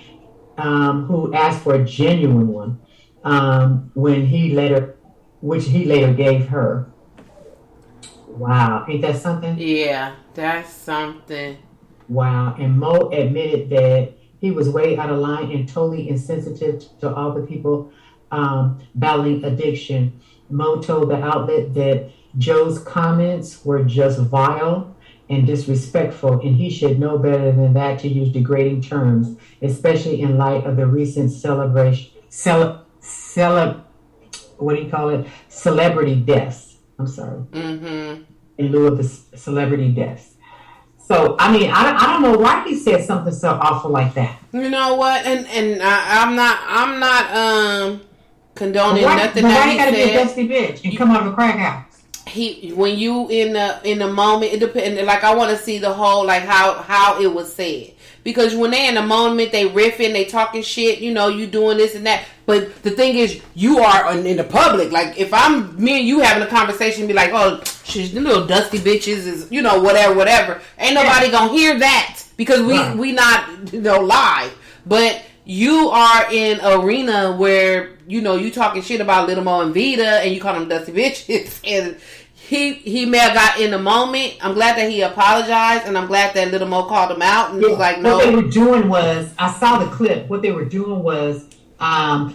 who asked for a genuine one, which he later gave her. Wow, ain't that something? Yeah, that's something. Wow, and Mo admitted that he was way out of line and totally insensitive to all the people battling addiction. Mo told the outlet that Joe's comments were just vile and disrespectful, and he should know better than that to use degrading terms, especially in light of the recent celebrity deaths. I'm sorry. Mm-hmm. In lieu of the celebrity deaths. So, I mean, I don't know why he said something so awful like that. You know what? And I'm not condoning nothing that he said. Why you gotta be a dusty bitch and come out of a crack house? When you in the moment, it depends. Like I want to see the whole how it was said, because when they in the moment they riffing, they talking shit. You know, you doing this and that. But the thing is, you are in the public. Like if me and you having a conversation, be like, oh, she's the little dusty bitches is whatever. Ain't nobody gonna hear that because we not live. But you are in an arena where you talking shit about Little Mo and Vita, and you call them dusty bitches, and he may have got in the moment. I'm glad that he apologized, and I'm glad that Little Mo called him out and was like, no. What they were doing was, I saw the clip. What they were doing was,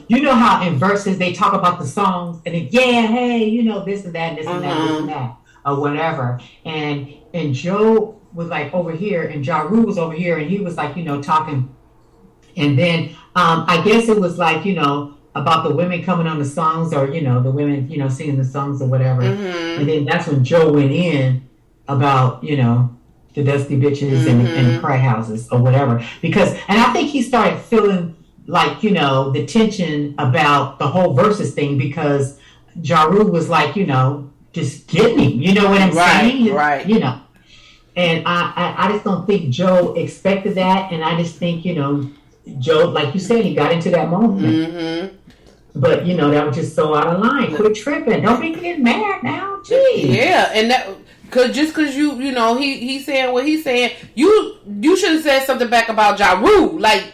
you know how in verses they talk about the songs and then, this and that, this and that, this and that, or whatever. And Joe was like over here, and Ja Rule was over here, and he was like, talking. And then I guess it was like, about the women coming on the songs, or the women singing the songs or whatever. Mm-hmm. And then that's when Joe went in about the dusty bitches and the cry houses or whatever, and I think he started feeling like the tension about the whole versus thing, because Ja Rule was like just getting him, you know what I'm saying, right? And I just don't think Joe expected that, and I just think Joe, like you said, he got into that moment. Mm-hmm. But, that was just so out of line. Quit tripping. Don't be getting mad now. Jeez. Yeah, and that, because he's saying what he's saying, you should have said something back about Ja Rule. Like,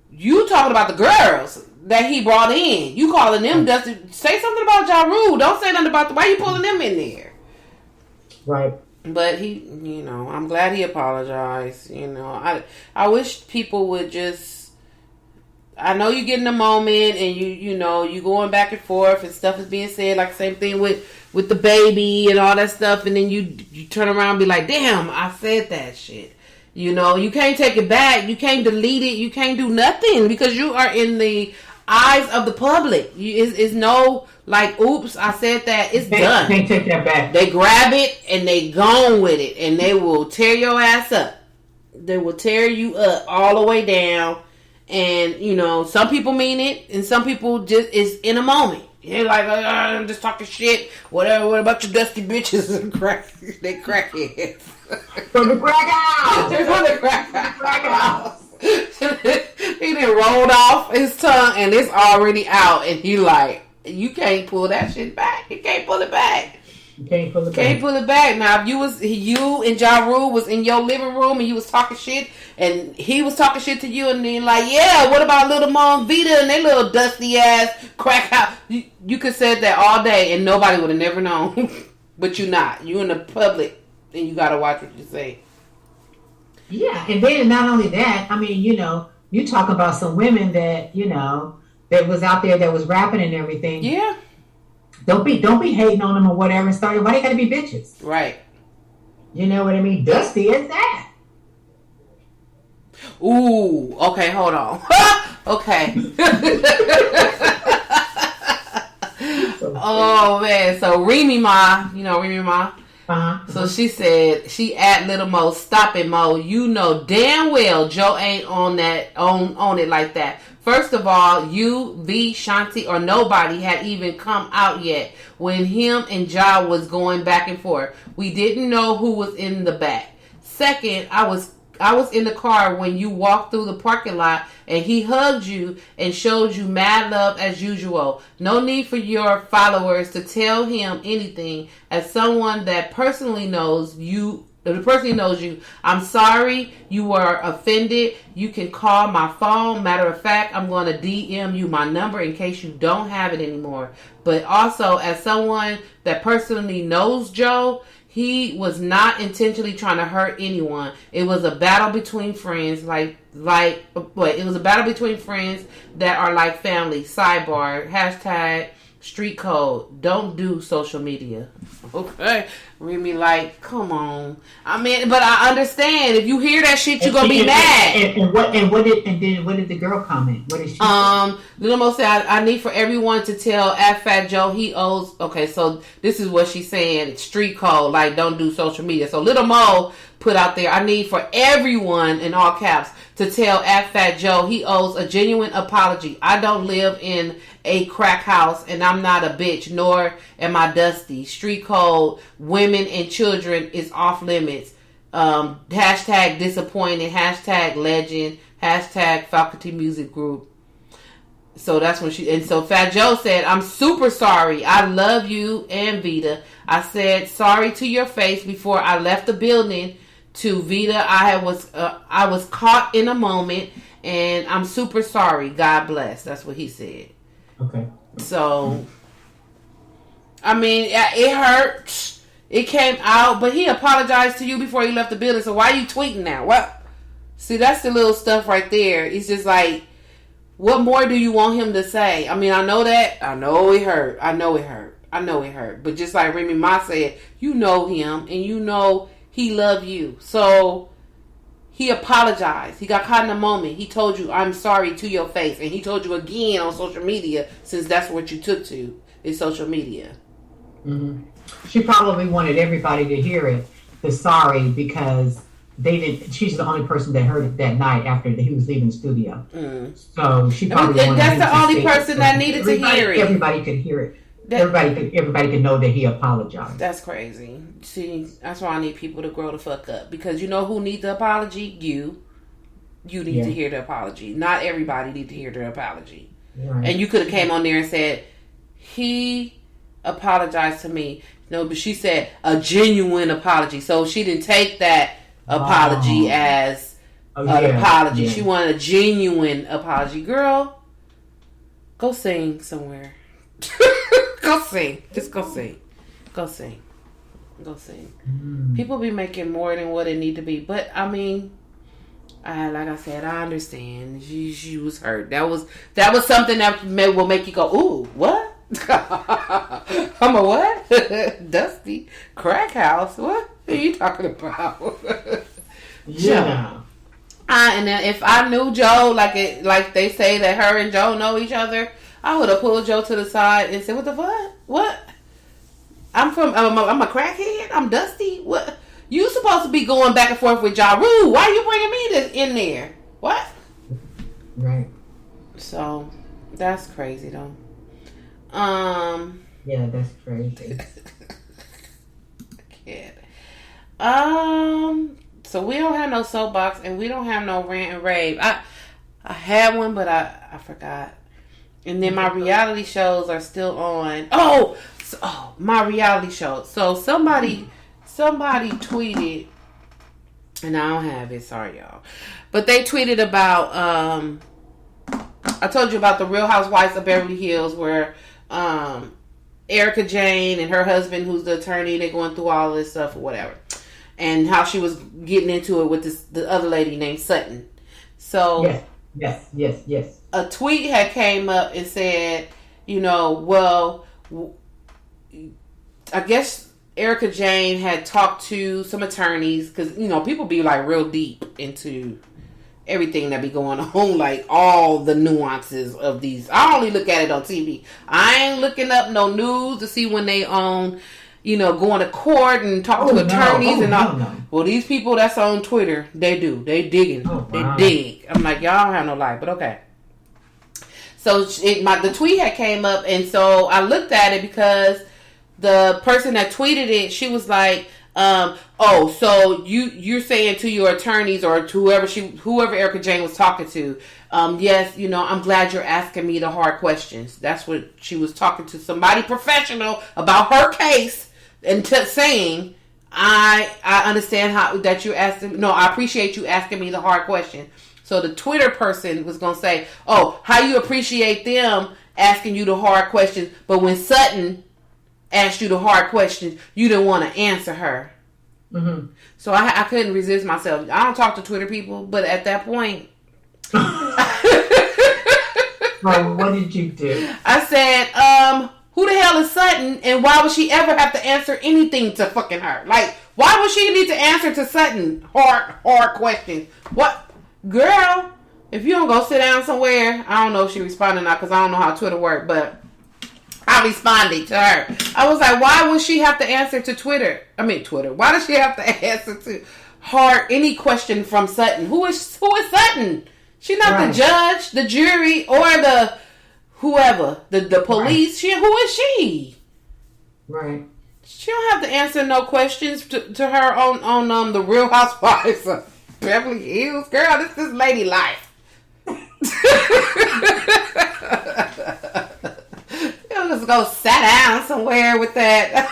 you talking about the girls that he brought in. You calling them dusty. Say something about Ja Rule. Don't say nothing about why you pulling them in there. Right. But he, I'm glad he apologized. I wish people would just, I know you get in the moment and you going back and forth and stuff is being said, like same thing with the baby and all that stuff, and then you turn around and be like, damn, I said that shit. You can't take it back, you can't delete it, you can't do nothing, because you are in the eyes of the public. It's no like, oops, I said that. It's done. Can't take that back. They grab it and they gone with it, and they will tear your ass up. They will tear you up all the way down. And, some people mean it, and some people just is in a moment. He like, I'm just talking shit. Whatever. What about your dusty bitches and crack? They crackheads. From the crack house. From the crack house. He done rolled off his tongue and it's already out. And he like, you can't pull that shit back. You can't pull it back. You can't pull it back. Can't pull it back. Now, if you and Ja Rule was in your living room and you was talking shit, and he was talking shit to you, and then like, yeah, what about Little Mom Vita and they little dusty ass crack house? You could say that all day and nobody would have never known. But you not. You in the public and you gotta watch what you say. Yeah, and then not only that, I mean, you know, you talk about some women that, you know, that was out there that was rapping and everything. Yeah. Don't be hating on them or whatever. Starting, why they gotta be bitches? Right. You know what I mean? Dusty is that. Ooh. Okay. Hold on. Okay. Oh man. So Remy Ma, you know Remy Ma. So she said, she at Little Mo, stop it, Mo. You know damn well Joe ain't on it like that. First of all, you, V, Shanti, or nobody had even come out yet when him and Ja was going back and forth. We didn't know who was in the back. Second, I was in the car when you walked through the parking lot and he hugged you and showed you mad love as usual. No need for your followers to tell him anything. As someone that personally knows you, I'm sorry you were offended. You can call my phone. Matter of fact, I'm going to DM you my number in case you don't have it anymore. But also, as someone that personally knows Joe, he was not intentionally trying to hurt anyone. It was a battle between friends, it was a battle between friends that are like family. Sidebar, hashtag street code. Don't do social media. Okay. Remy like, come on. I mean, but I understand. If you hear that shit, you're gonna be mad. And what did the girl comment? What did she say? Little Mo said, I need for everyone to tell Fat Joe he owes. Okay, so this is what she's saying. Street code, like don't do social media. So Little Mo put out there, I need for everyone in all caps to tell Fat Joe he owes a genuine apology. I don't live in a crack house and I'm not a bitch, nor am I dusty. Street code, women and children is off limits. Hashtag disappointed, hashtag legend, hashtag faculty music group. So that's when so Fat Joe said, I'm super sorry. I love you and Vita. I said sorry to your face before I left the building. To Vita, I was caught in a moment and I'm super sorry. God bless. That's what he said. Okay. So, I mean, it hurt. It came out, but he apologized to you before he left the building. So why are you tweeting now? Well, see, that's the little stuff right there. It's just like, what more do you want him to say? I mean, I know it hurt. I know it hurt. But just like Remy Ma said, you know him and you know he loved you. So he apologized. He got caught in a moment. He told you, I'm sorry to your face. And he told you again on social media, since that's what you took to, is social media. Mm-hmm. She probably wanted everybody to hear it, the sorry, because she's the only person that heard it that night after he was leaving the studio. Mm. So she probably wanted that's the only person that needed to hear it. Everybody could hear it. Everybody could know that he apologized. That's crazy. See, that's why I need people to grow the fuck up. Because you know who needs the apology? You need to hear the apology. Not everybody needs to hear the apology. Right. And you could have came on there and said, he apologized to me. No, but she said a genuine apology. So she didn't take that apology as an apology. Yeah. She wanted a genuine apology. Girl, go sing somewhere. Go sing. Just go sing. Go sing. Go sing. People be making more than what it need to be. But, I mean, like I said, I understand. She was hurt. That was something that will make you go, ooh, what? I'm a what? Dusty crack house? What are you talking about? Yeah. And then if I knew Joe, like they say that her and Joe know each other, I would have pulled Joe to the side and said, what the fuck? What? I'm a crackhead? I'm Dusty? What? You supposed to be going back and forth with Ja Rule. Why are you bringing me in there? What? Right. So, that's crazy though. Yeah, that's crazy. Kid. So we don't have no soapbox and we don't have no rant and rave. I had one, but I forgot. And then my reality shows are still on. My reality show. So somebody tweeted, and I don't have it. Sorry, y'all. But they tweeted about. I told you about the Real Housewives of Beverly Hills, where Erica Jane and her husband, who's the attorney, they're going through all this stuff or whatever, and how she was getting into it with the other lady named Sutton. So yes. A tweet had came up and said, well, I guess Erica Jane had talked to some attorneys because people be like real deep into everything that be going on, like all the nuances of these. I only look at it on TV. I ain't looking up no news to see when they going to court and talking to attorneys and all. No. Well, these people that's on Twitter, they do. They digging. They dig. I'm like, y'all don't have no life, but okay. So the tweet had came up, and so I looked at it because the person that tweeted it, she was like, so you're saying to your attorneys or to whoever Erica Jane was talking to, yes, I'm glad you're asking me the hard questions. That's what she was talking to somebody professional about her case and saying, I understand that you're asking. No, I appreciate you asking me the hard question. So the Twitter person was going to say, how you appreciate them asking you the hard questions, but when Sutton asked you the hard questions, you didn't want to answer her. Mm-hmm. So I couldn't resist myself. I don't talk to Twitter people, but at that point... Well, what did you do? I said, who the hell is Sutton, and why would she ever have to answer anything to fucking her? Like, why would she need to answer to Sutton hard questions? What? Girl, if you don't go sit down somewhere, I don't know if she responded or not because I don't know how Twitter works, but I responded to her. I was like, why would she have to answer to Twitter? Why does she have to answer to any question from Sutton? Who is Sutton? She's not the judge, the jury, or the whoever, the police. Right. Who is she? Right. She don't have to answer no questions to her on the Real Housewives of Beverly Hills. Girl, this is lady life. You'll just go sit down somewhere with that.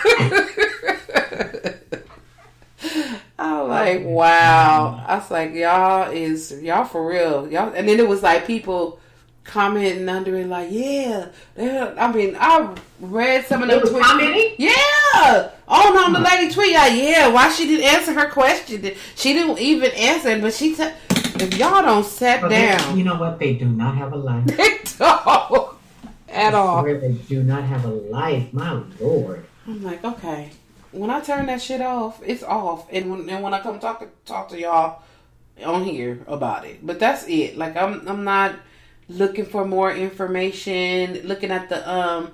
I'm like, wow. I was like, y'all for real. Y'all, and then it was like people commenting under it like, yeah. I read some of them tweets. Commenting? Yeah. On the lady tweet, like, yeah, why she didn't answer her question. She didn't even answer, but she said, if y'all don't sit down. You know what? They do not have a life. They don't. At all. They do not have a life. My Lord. I'm like, okay. When I turn that shit off, it's off. And when I come talk to y'all on here about it. But that's it. Like, I'm not looking for more information, looking at the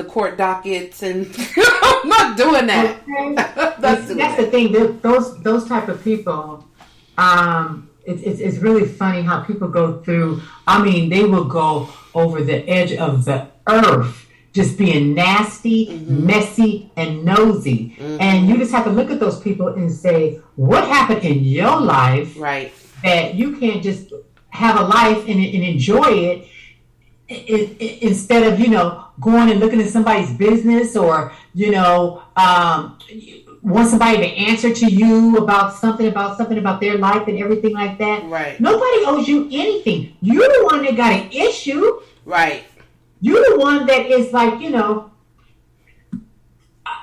court dockets, and I'm not doing that. Okay. That's the thing. Those type of people, it's really funny how people go through. They will go over the edge of the earth, just being nasty, mm-hmm. messy, and nosy. Mm-hmm. And you just have to look at those people and say, what happened in your life, right? That you can't just have a life and enjoy it instead of, going and looking at somebody's business or, want somebody to answer to you about something about their life and everything like that. Right. Nobody owes you anything. You're the one that got an issue. Right. You're the one that is like, I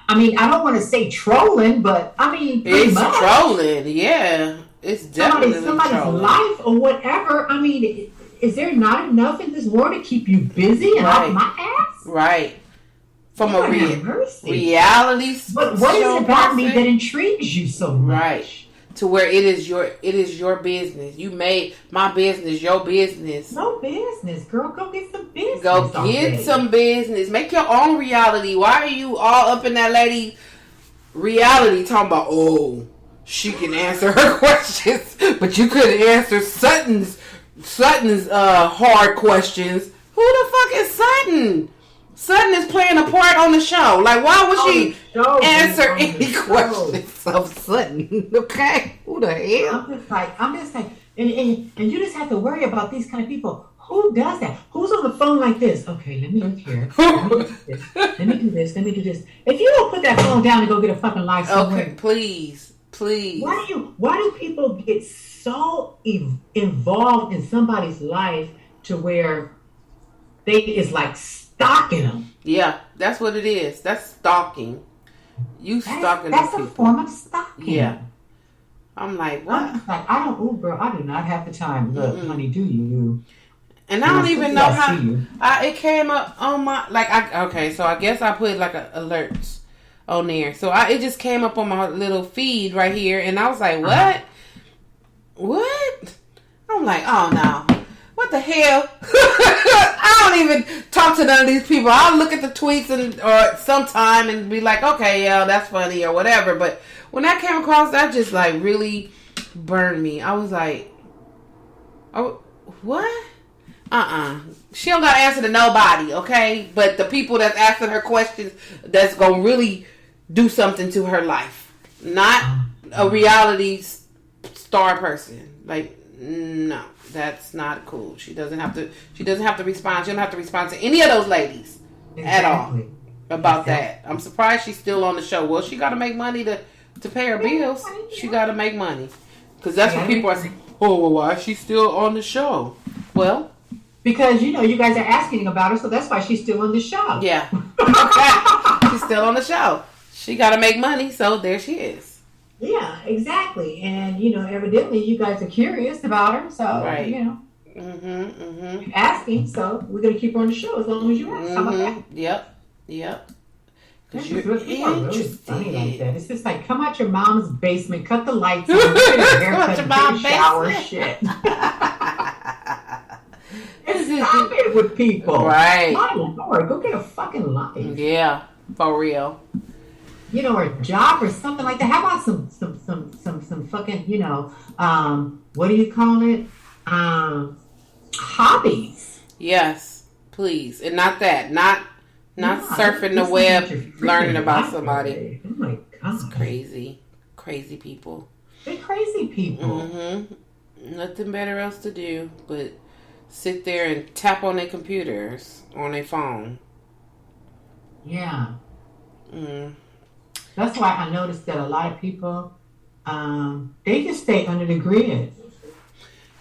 don't want to say trolling, but it's much. Trolling. Yeah. It's definitely somebody's trolling. Life or whatever. Is there not enough in this world to keep you busy and off my ass? Right. From a reality. But what is it about me that intrigues you so much? Right. To where it is your business. You made my business your business. No business, girl. Go get some business. Go get some business. Make your own reality. Why are you all up in that lady reality talking about, she can answer her questions, but you couldn't answer Sutton's hard questions? Who the fuck is Sutton? Sutton is playing a part on the show. Like, why would she answer any questions of Sutton? Okay, who the hell? I'm just like, and you just have to worry about these kind of people. Who does that? Who's on the phone like this? Okay, let me look here. Let me do this. Let me do this. If you don't put that phone down and go get a fucking life somewhere. Okay, please. Why do people get so involved in somebody's life to where it's like stalking them? Yeah, that's what it is. That's stalking. Stalking That's people. A form of stalking. Yeah. I'm like, what? I don't, girl, I do not have the time. Look, honey, do you? And I don't even know how it came up on my so I guess I put like alerts on there. So it just came up on my little feed right here, and I was like, what? What? I'm like, oh no. What the hell? I don't even talk to none of these people. I'll look at the tweets or sometime and be like, okay, yeah, that's funny or whatever. But when I came across that, just like really burned me. I was like, oh, what? She don't got to answer to nobody, okay? But the people that's asking her questions, that's going to really do something to her life. Not a reality star person. Like, no, that's not cool. She doesn't have to respond. She don't have to respond to any of those ladies at all about that. I'm surprised she's still on the show. Well, she got to make money to pay her bills. She got to make money. Because that's what people are saying. Oh, well, why is she still on the show? Well, because, you guys are asking about her, so that's why she's still on the show. Yeah. Okay. She's still on the show. She got to make money, so there she is. Yeah, exactly. And, evidently you guys are curious about her, so, right. Asking, so we're going to keep her on the show as long as you ask. How about that? Yep. Because you're really funny like that. It's just like, come out your mom's basement, cut the lights on, get a haircut, take a shower, shit. Stop it with people. Right. My Lord, go get a fucking life. Yeah, for real. Or a job or something like that. How about some fucking, what do you call it? Hobbies. Yes, please. And not that. Not surfing the web, learning about somebody. Oh my God. It's crazy. Crazy people. They're crazy people. Nothing better else to do but sit there and tap on their computers, on their phone. Yeah. That's why I noticed that a lot of people, they just stay under the grid.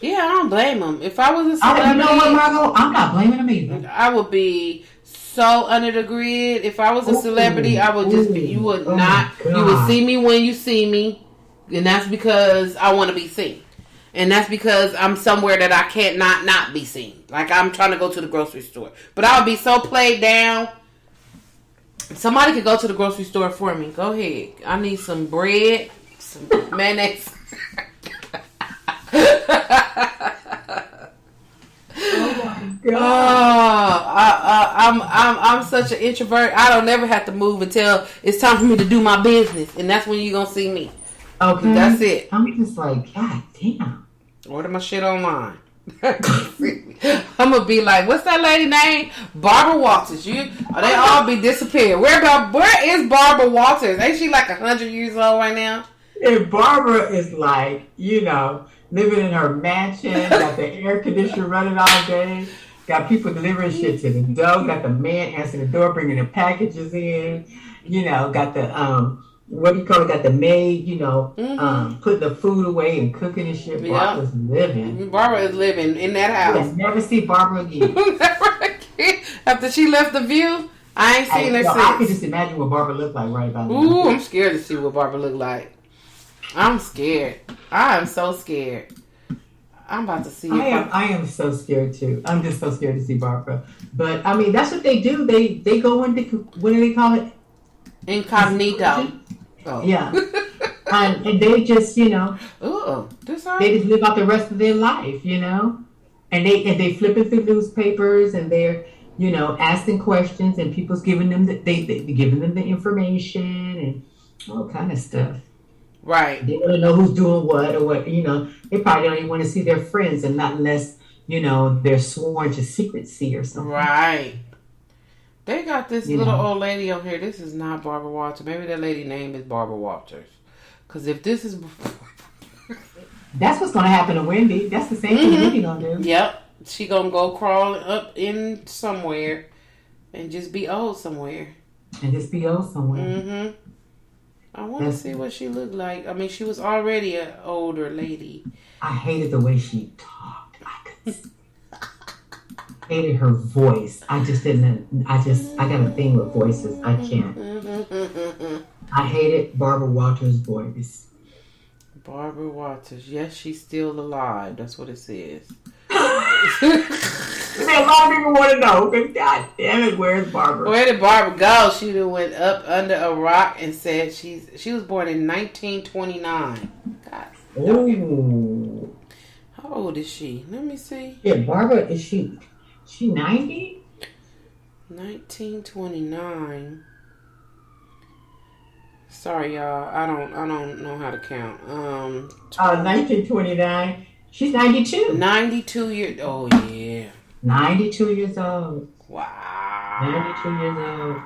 Yeah, I don't blame them. If I was a celebrity, you know what, Margot? I'm not blaming them either. I would be so under the grid. If I was a celebrity, I would just be. You would not. You would see me when you see me, and that's because I want to be seen. And that's because I'm somewhere that I can't not be seen. Like I'm trying to go to the grocery store. But I would be so played down. Somebody could go to the grocery store for me. Go ahead. I need some bread, some mayonnaise. Oh my God. I'm such an introvert. I don't never have to move until it's time for me to do my business. And that's when you're going to see me. Okay. That's it. I'm just like, God damn. Order my shit online. I'm gonna be like, what's that lady name? Barbara Walters. They all be disappearing. Where is Barbara Walters? Ain't she like 100 years old right now? And Barbara is like, living in her mansion, got the air conditioner running all day, got people delivering shit to the door, got the man answering the door, bringing the packages in, got the what do you call it? Got the maid, putting the food away and cooking and shit. Barbara's living. Barbara is living in that house. You'll never see Barbara again. Never again. After she left the View, I ain't seen her since. I can just imagine what Barbara looked like right about now. Ooh, I'm scared to see what Barbara looked like. I'm scared. I am so scared. I'm about to see it. I am so scared too. I'm just so scared to see Barbara. But I mean, that's what they do. They go into, what do they call it? Incognito. Oh. Yeah. and they just, they just live out the rest of their life, and they flipping through newspapers and they're, asking questions and people's giving them giving them the information and all kind of stuff. Right. They want to know who's doing what or what, they probably don't even want to see their friends and not unless, they're sworn to secrecy or something. Right. They got this You little know, old lady on here. This is not Barbara Walters. Maybe that lady name is Barbara Walters. Because if this is... that's what's going to happen to Wendy. That's the same thing Wendy going to do. Yep. She going to go crawling up in somewhere and just be old somewhere. And just be old somewhere. Mm-hmm. I want to see what she looked like. I mean, she was already an older lady. I hated the way she talked. I hated her voice. I got a thing with voices. I can't. I hated Barbara Walters' voice. Barbara Walters. Yes, she's still alive. That's what it says. A lot of people want to know, because God damn it, where's Barbara? Where did Barbara go? She went up under a rock and said she was born in 1929. God. Oh. How old is she? Let me see. Yeah, Barbara, is she 90? 1929. Sorry, y'all. I don't know how to count. 1929. She's 92. 92 years. Oh yeah. 92 years old. Wow. 92 years old.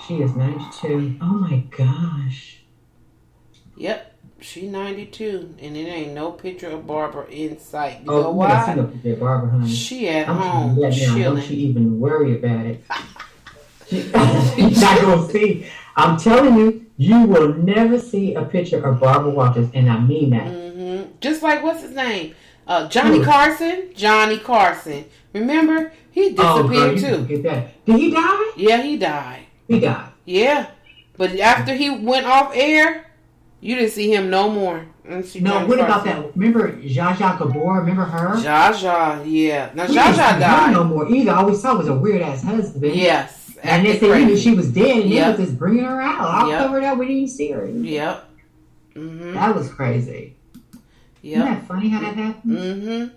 She is 92. Oh my gosh. Yep. She 92, and it ain't no picture of Barbara in sight. You know know why? See no picture of Barbara, honey. She at home chilling. Don't she even worry about it? She's not gonna see. I'm telling you, you will never see a picture of Barbara Walters, and I mean that. Mm-hmm. Just like what's his name, Johnny Carson. Johnny Carson. Remember, he disappeared too. Get that? Did he die? Yeah, he died. He died. Yeah, but after he went off air, you didn't see him no more. No, what about that? Remember Zsa Zsa Gabor? Remember her? Zsa Zsa, yeah. Now Zsa Zsa died. No more either. All we saw was a weird ass husband. Yes. And they said even she was dead, and yep. they was just bringing her out. All covered up. We didn't even see her. Yep. Mm-hmm. That was crazy. Yep. Isn't that funny how that happened? Mm-hmm.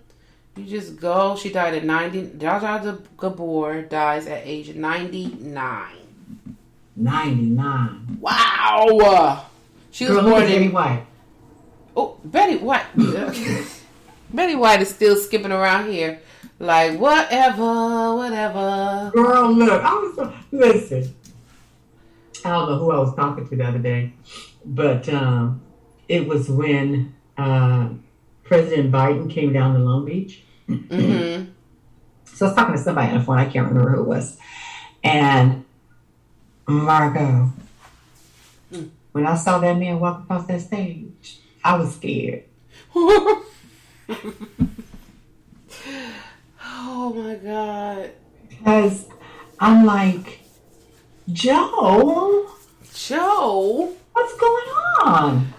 You just go. She died at 90. Zsa Zsa Gabor dies at age 99. 99. Wow. She was born in Betty White. Oh, Betty White. Betty White is still skipping around here. Like, whatever. Girl, look. Listen. I don't know who I was talking to the other day. But it was when President Biden came down to Long Beach. Mm-hmm. So I was talking to somebody on the phone. I can't remember who it was. And Margot, when I saw that man walk across that stage, I was scared. Oh my God. Because I'm like, Joe? What's going on?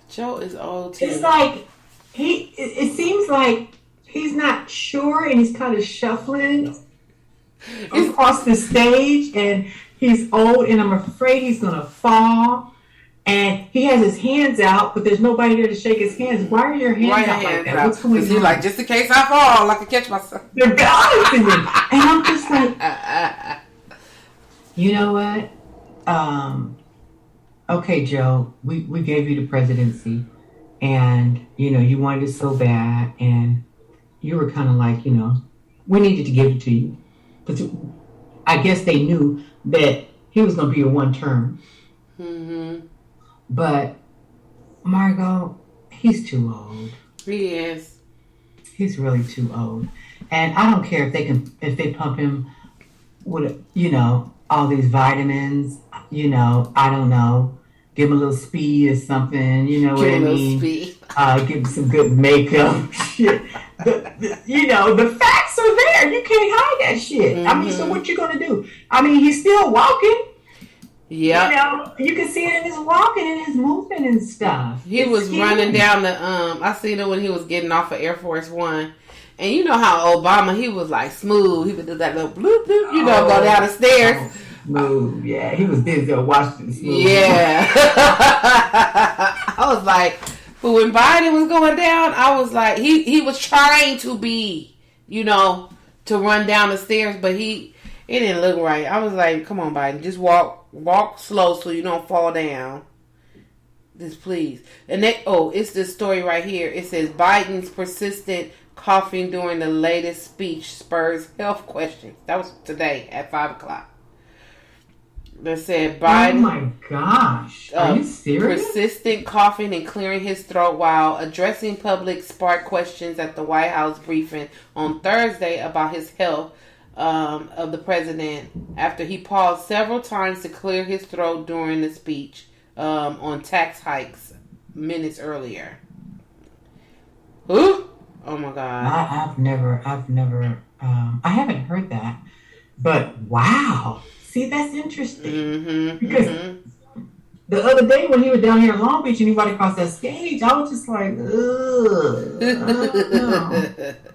Joe is old too. It's like, it seems like he's not sure and he's kind of shuffling across the stage and he's old and I'm afraid he's going to fall. And he has his hands out, but there's nobody there to shake his hands. Why are your hands out like that? What's going on? He's like, just in case I fall, I can catch myself. They're balancing him. And I'm just like, you know what? Okay, Joe, we gave you the presidency. And, you wanted it so bad. And you were kind of like, we needed to give it to you. But I guess they knew that he was going to be a one term. Mm-hmm. But Margot, he's too old. He is. He's really too old. And I don't care if they pump him with, all these vitamins, I don't know. Give him a little speed or something, you know what I mean? Speed. Give him some good makeup. Shit. The facts are there. You can't hide that shit. Mm-hmm. I mean, so what you gonna do? I mean, he's still walking. Yeah, you can see it in his walking and his movement and stuff. He was running down the I seen it when he was getting off of Air Force One, and you know how Obama, he was like smooth. He would do that little bloop bloop, go down the stairs. Smooth, yeah. He was Denzel Washington smooth. Yeah, I was like, but when Biden was going down, I was like, he was trying to be, to run down the stairs, but it didn't look right. I was like, come on, Biden, just walk slow so you don't fall down. Just please. And it's this story right here. It says Biden's persistent coughing during the latest speech spurs health questions. That was today at 5:00. that said Oh Biden my gosh. Are you serious? persistent coughing and clearing his throat while addressing public sparked questions at the White House briefing on Thursday about his health of the president after he paused several times to clear his throat during the speech on tax hikes minutes earlier. Ooh. Oh my God. I've never, I haven't heard that. But wow. See, that's interesting. Because the other day when he was down here in Long Beach and he walked across that stage, I was just like, ugh.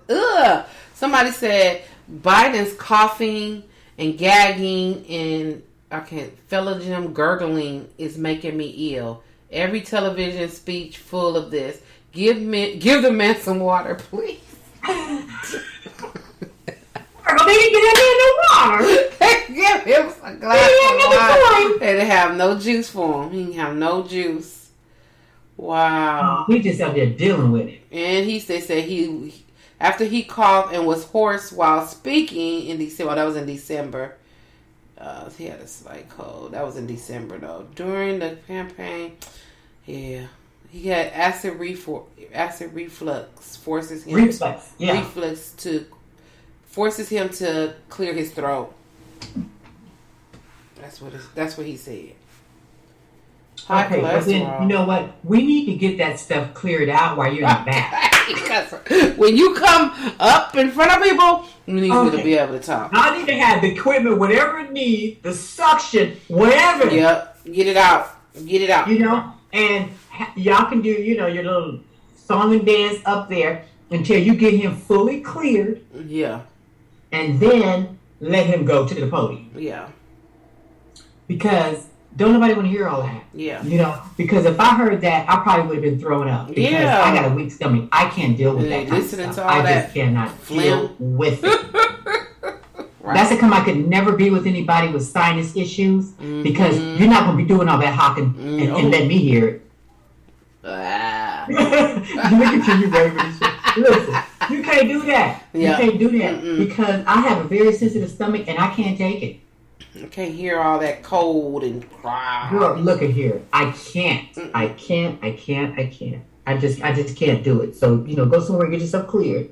Ugh. Somebody said Biden's coughing and gagging and phelogen gurgling is making me ill. Every television speech full of this. Give the man some water, please. Margot, they didn't get that man no water. Give him a glass of water. They didn't have no juice for him. He didn't have no juice. Wow. We just out there dealing with it. And they said he after he coughed and was hoarse while speaking in December. Well, that was in December. He had a slight cold. That was in December though. During the campaign, yeah. He had acid reflux forces him to clear his throat. That's what he said. High okay, but then you know what? We need to get that stuff cleared out while you're in the back. Because when you come up in front of people, you need you to be able to talk. I need to have the equipment, whatever it needs, the suction, whatever. Yep, get it out. You know, and y'all can do, your little song and dance up there until you get him fully cleared. Yeah. And then let him go to the podium. Yeah. Because don't nobody want to hear all that. Yeah. Because if I heard that, I probably would have been thrown up. Because I got a weak stomach. I can't deal with that kind of stuff. I just cannot deal with it. Right. That's how come I could never be with anybody with sinus issues. Because you're not going to be doing all that hawking and let me hear it. Look at you, baby. Listen, you can't do that. Yeah. You can't do that because I have a very sensitive stomach and I can't take it. I can't hear all that cold and cry. Girl, look at here. I can't. I just can't do it. So, go somewhere and get yourself cleared.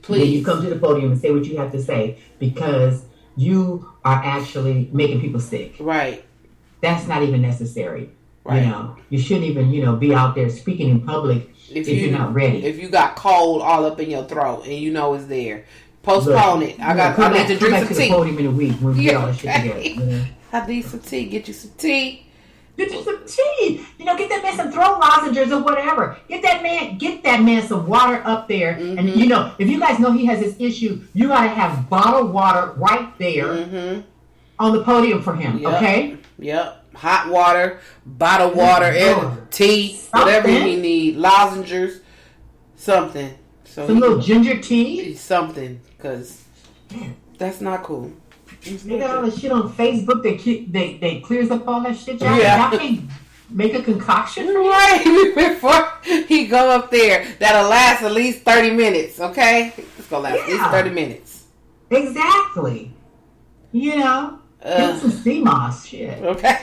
Please. Then you come to the podium and say what you have to say because you are actually making people sick. Right. That's not even necessary. Right. You shouldn't even, be out there speaking in public if you're not ready. If you got cold all up in your throat and it's there, postpone it. I need to drink some tea. Come back to the podium in a week when we get all this shit together. I need some tea. Get you some tea. Get you some tea. Get that man some throat lozenges or whatever. Get that man some water up there. And if you guys know he has this issue, you gotta have bottled water right there on the podium for him. Okay? Yep. Hot water, bottled water, and tea, whatever he need, lozenges, something. So some little ginger tea, something, because that's not cool. They got all this shit on Facebook. They clears up all that shit. Y'all can make a concoction right before he go up there. That'll last at least 30 minutes. Okay, it's gonna last at least 30 minutes. Exactly. Give us some sea moss shit. Okay.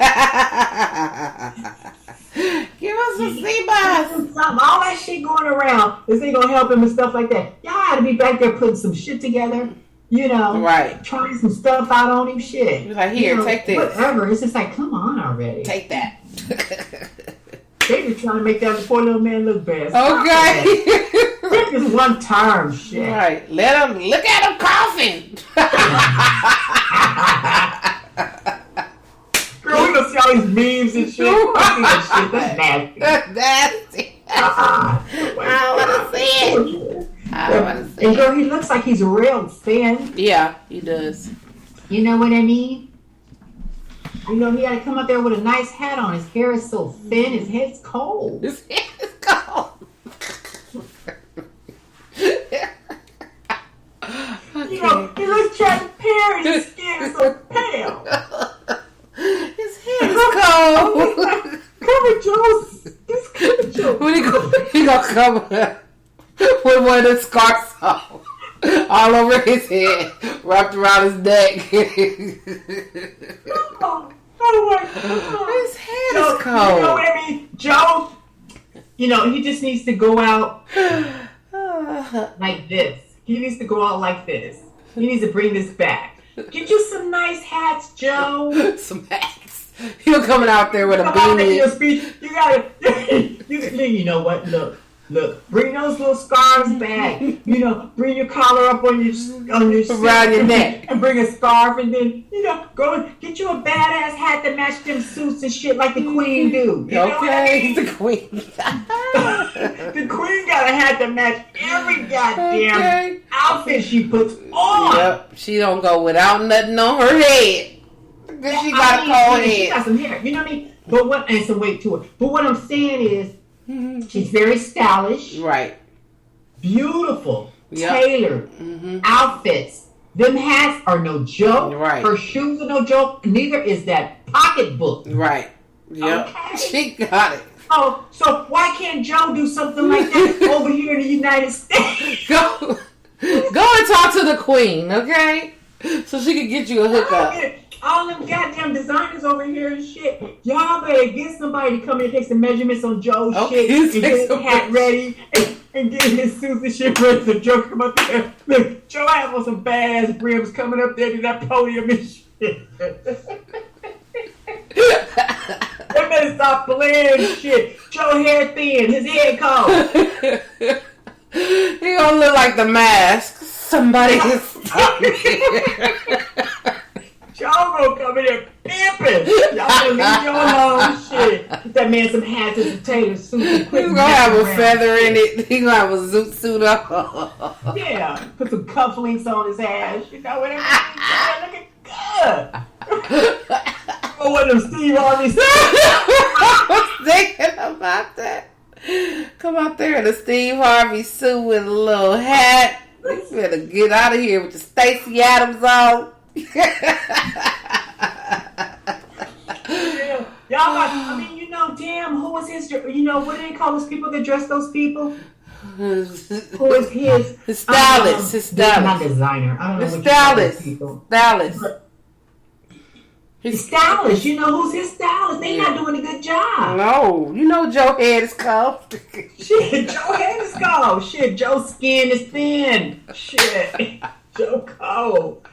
Give us some sea moss. All that shit going around. This ain't gonna help him and stuff like that. Y'all ought to be back there putting some shit together. Right. Trying some stuff out on him. Shit. You're like, here, take this. Whatever. It's just like, come on already. Take that. They just trying to make that poor little man look bad. Okay. Take this one term shit. Right. Let him look at him coughing. Girl, we gonna see all these memes and shit. That shit. That's nasty. That's nasty. I don't want to see it. I don't want to see it. And girl, he looks like he's real thin. Yeah, he does. You know what I mean? He had to come up there with a nice hat on. His hair is so thin. His head's cold. His head is cold. He looks transparent. His skin is so pale. His head is cold. Cover Joe's. When he gonna come with one of the scarves on. All over his head, wrapped around his neck. Oh my God. His head Joe, is cold. You know what I mean? Joe, he just needs to go out like this. He needs to go out like this. He needs to bring this back. Get you some nice hats, Joe. Some hats. You're coming out there with a beanie. Your speech. You gotta. You know what? Look. Bring those little scarves back. Bring your collar up on your around your neck, and bring a scarf, and then go and get you a badass hat to match them suits and shit like the queen do. You know what I mean? The queen. The queen got a hat to match every goddamn outfit she puts on. Yep, she don't go without nothing on her head. She got a cold head. She got some hair. You know what I mean? And some weight to it. But what I'm saying is, she's very stylish. Right. Beautiful. Tailored. Outfits. Them hats are no joke. Right. Her shoes are no joke. Neither is that pocketbook. Right. Yep. Okay. She got it. Oh, so why can't Joe do something like that over here in the United States? Go and talk to the queen, okay? So she can get you a hookup. All them goddamn designers over here and shit. Y'all better get somebody to come in and take some measurements on Joe's shit and get his hat ready and get his suits and shit ready so Joe come up there. Look, Joe has on some badass brims coming up there to that podium and shit. They better stop playing shit. Joe hair thin, his head cold. He gonna look like the Mask. Somebody is stopping. Joe gonna come in here pimping. Y'all gonna leave you alone. Shit. Get that man some hats and some tailor suits. He's gonna have a feather in it. He's gonna have a zoot suit on. Yeah. Put some cufflinks on his ass. You know what I mean? Looking good. Oh, what them Steve Harvey I was thinking about that. Come out there in a Steve Harvey suit with a little hat. You better get out of here with the Stacey Adams on. Y'all damn, who was his, what do they call those people that dress those people? Who is his stylist? His stylist. Not designer. I don't know what stylist. Stylist. His stylist. Who's his stylist? They not doing a good job. No, Joe head is cold. Shit, Joe head is cold. Shit, Joe's skin is thin. Shit, Joe cold.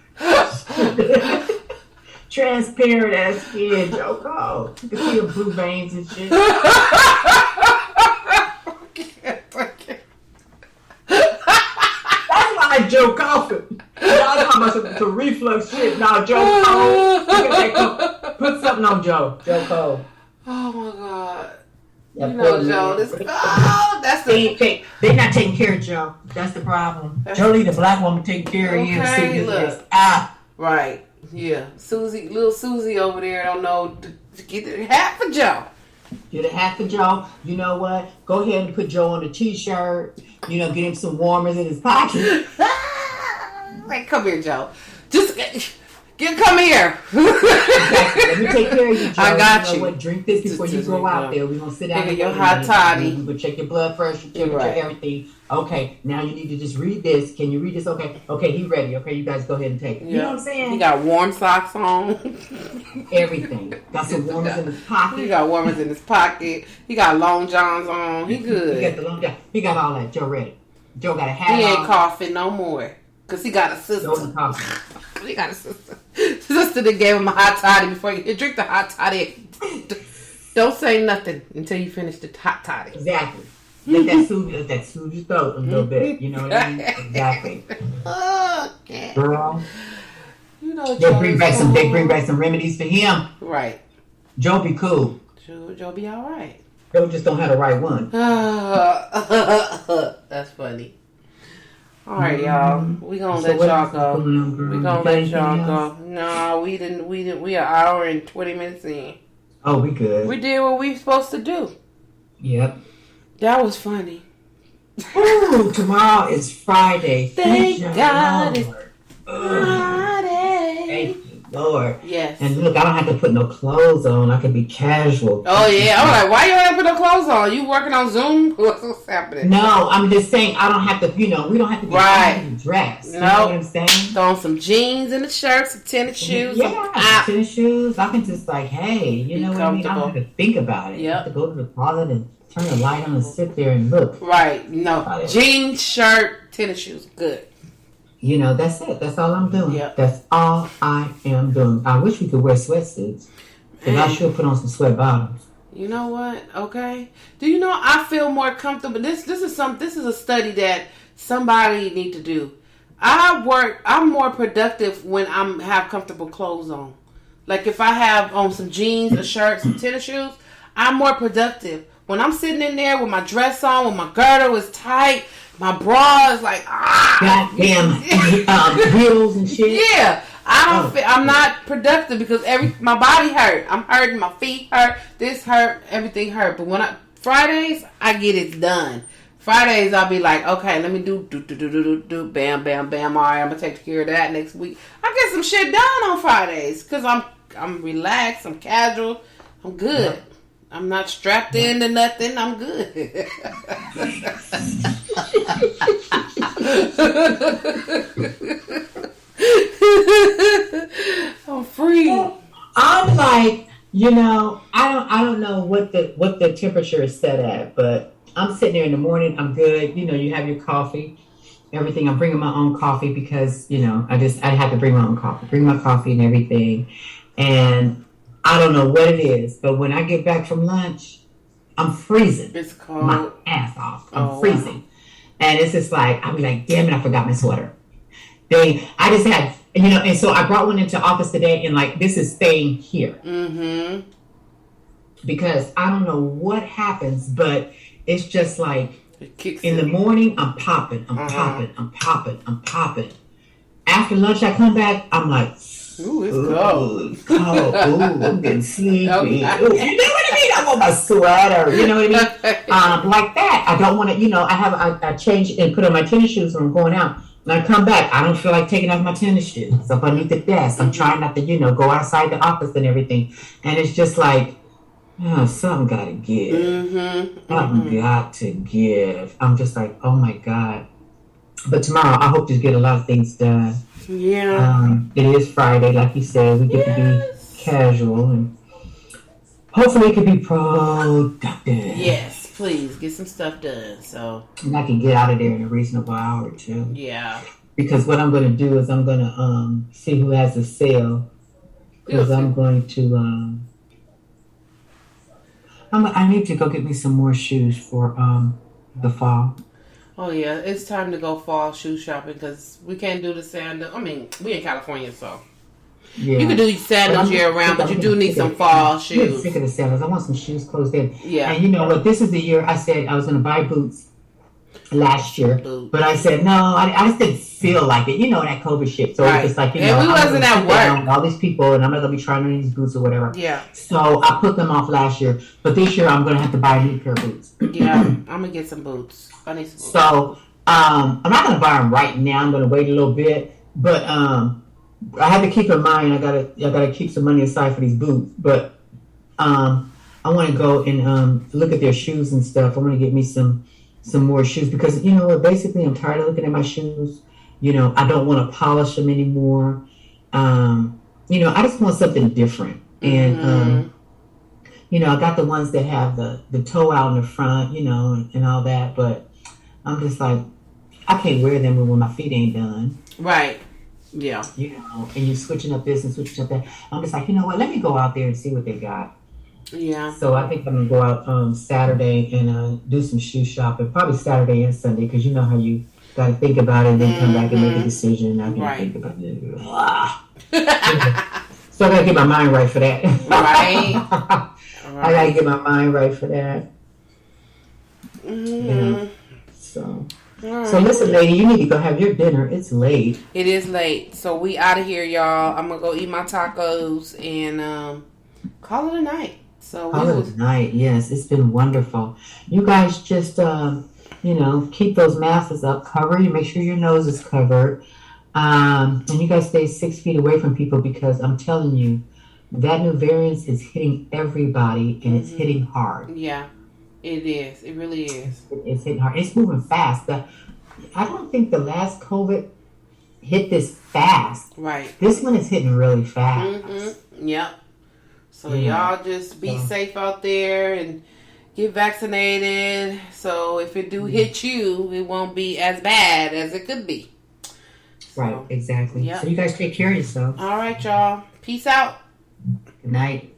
Transparent ass skin, Joe cold. You can see the blue veins and shit. That's why Joe coughing. Y'all talking about some reflux shit. Now Joe cold. Put something on Joe. Joe cold. Oh my God. Joe, this that's they not taking care of Joe. That's the problem. Joe need a black woman taking care of him. Look. Right. Yeah. Little Susie over there don't know to get the hat for Joe. Get a hat for Joe. You know what? Go ahead and put Joe on a t-shirt. Get him some warmers in his pocket. Like, come here, Joe. Just come here. Exactly. Let me take care of you, Joe. I got you. What? Drink this before you go out there. We're going to sit down. Get your hot toddy. We're going to check your blood pressure, temperature, everything. Okay, now you need to just read this. Can you read this? Okay, he ready. Okay, you guys go ahead and take it. You know what I'm saying? He got warm socks on. Everything. Got some warmers in his pocket. He got warmers in his pocket. He got long johns on. He good. He got the long john. He got all that. Joe ready. Joe got a hat on. He ain't coughing no more. Because he got a sister. He got a sister. Sister that gave him a hot toddy before you drink the hot toddy. Don't say nothing until you finish the hot toddy. Exactly. Let that soothe your throat a little bit. You know what I mean? Exactly. Okay. Girl. They bring back some remedies for him. Right. Joe be cool. Joe be all right. Joe just don't have the right one. That's funny. All right, y'all. We gonna let y'all go. We gonna let y'all go. No, we didn't. We are an hour and 20 minutes in. Oh, we good. We did what we supposed to do. Yep. That was funny. Ooh, tomorrow is Friday. Thank God it's Friday. Thank you. Lord. Yes. And look, I don't have to put no clothes on. I can be casual. Oh yeah. I'm like, why you don't have to put no clothes on? You working on Zoom? What's happening? No, I'm just saying I don't have to. We don't have to be dressed. You know what I'm saying? Throw on some jeans and a shirt, some tennis shoes. Yeah, tennis shoes. I can just like, hey, you know what I mean? I don't have to think about it. Yep. I have to go to the closet and turn the light on and sit there and look. Right. No. Jeans, shirt, tennis shoes. Good. You know, that's it. That's all I'm doing. Yep. That's all I am doing. I wish we could wear sweatsuits. Because I should put on some sweat bottoms. You know what? Okay. Do you know I feel more comfortable? This is a study that somebody need to do. I'm more productive when I have comfortable clothes on. Like if I have on some jeans, a shirt, some tennis shoes, I'm more productive. When I'm sitting in there with my dress on, when my girdle is tight, my bra is like goddamn heels and shit. Yeah. I'm not productive because my body hurt. I'm hurting, my feet hurt, this hurt, everything hurt. But when Fridays, I get it done. Fridays, I'll be like, okay, let me do, bam, bam, bam. All right, I'm gonna take care of that next week. I get some shit done on Fridays because I'm relaxed, I'm casual, I'm good. Yeah. I'm not strapped into nothing. I'm good. I'm free. I'm like, I don't know what the temperature is set at, but I'm sitting there in the morning. I'm good. You have your coffee, everything. I'm bringing my own coffee because I had to bring my own coffee, bring my coffee and everything, and I don't know what it is, but when I get back from lunch, I'm freezing. It's cold. My ass off. I'm freezing. Wow. And it's just like, I'll be like, damn it, I forgot my sweater. I just had, and so I brought one into office today and like, this is staying here. Mm-hmm. Because I don't know what happens, but it's just like, in the morning, I'm popping. After lunch, I come back, I'm like, ooh, it's cold. Ooh, I'm getting sleepy. Okay. You know what I mean? I want my sweater. You know what I mean? Like that. I don't want to, I change and put on my tennis shoes when I'm going out. And I come back. I don't feel like taking off my tennis shoes up underneath the desk. I'm trying not to, go outside the office and everything. And it's just like, something got to give. Mm-hmm. Something got to give. I'm just like, oh my God. But tomorrow, I hope to get a lot of things done. Yeah. It is Friday, like you said. We get to be casual and hopefully it can be productive. Yes, please get some stuff done. So and I can get out of there in a reasonable hour or two. Yeah. Because what I'm going to do is I'm going to see who has a sale. Because I'm going to I need to go get me some more shoes for the fall. Oh, yeah. It's time to go fall shoe shopping because we can't do the sandals. I mean, we in California, so. Yeah. You can do these sandals year round, but you do need some fall shoes. I'm sick of the sandals. I want some shoes closed in. Yeah. And you know what? This is the year I said I was going to buy boots last year. But I said, no, I just didn't feel like it. You know, that COVID shit. So it's like, we wasn't at work. All these people, and I'm not going to be trying on these boots or whatever. Yeah. So I put them off last year. But this year I'm going to have to buy a new pair of boots. Yeah. I'm going to get some boots. I need some boots. So I'm not going to buy them right now. I'm going to wait a little bit. But I have to keep in mind I gotta keep some money aside for these boots. But I want to go and look at their shoes and stuff. I want to get me some more shoes because you know what? Basically, I'm tired of looking at my shoes. I don't want to polish them anymore. I just want something different. And I got the ones that have the toe out in the front, and all that. But I'm just like, I can't wear them when my feet ain't done. Right. Yeah. And you're switching up this and switching up that. I'm just like, you know what? Let me go out there and see what they got. Yeah. So I think I'm going to go out Saturday and do some shoe shopping. Probably Saturday and Sunday because you know how you got to think about it and then come back and make a decision. I can't think about it. So I got to get my mind right for that. Right. I got to get my mind right for that. Mm-hmm. So... So listen, lady, you need to go have your dinner. It's late. It is late. So we out of here, y'all. I'm going to go eat my tacos and call it a night. So call it a night. Yes, it's been wonderful. You guys just, keep those masks up. Cover you. Make sure your nose is covered. And you guys stay 6 feet away from people because I'm telling you, that new variant is hitting everybody and it's hitting hard. Yeah, it is. It really is. It's hitting hard. It's moving fast. I don't think the last COVID hit this fast. Right. This one is hitting really fast. Yep. So y'all just be safe out there and get vaccinated. So if it do hit you, it won't be as bad as it could be. So, right, exactly. Yep. So you guys take care of yourselves. All right, y'all. Peace out. Good night.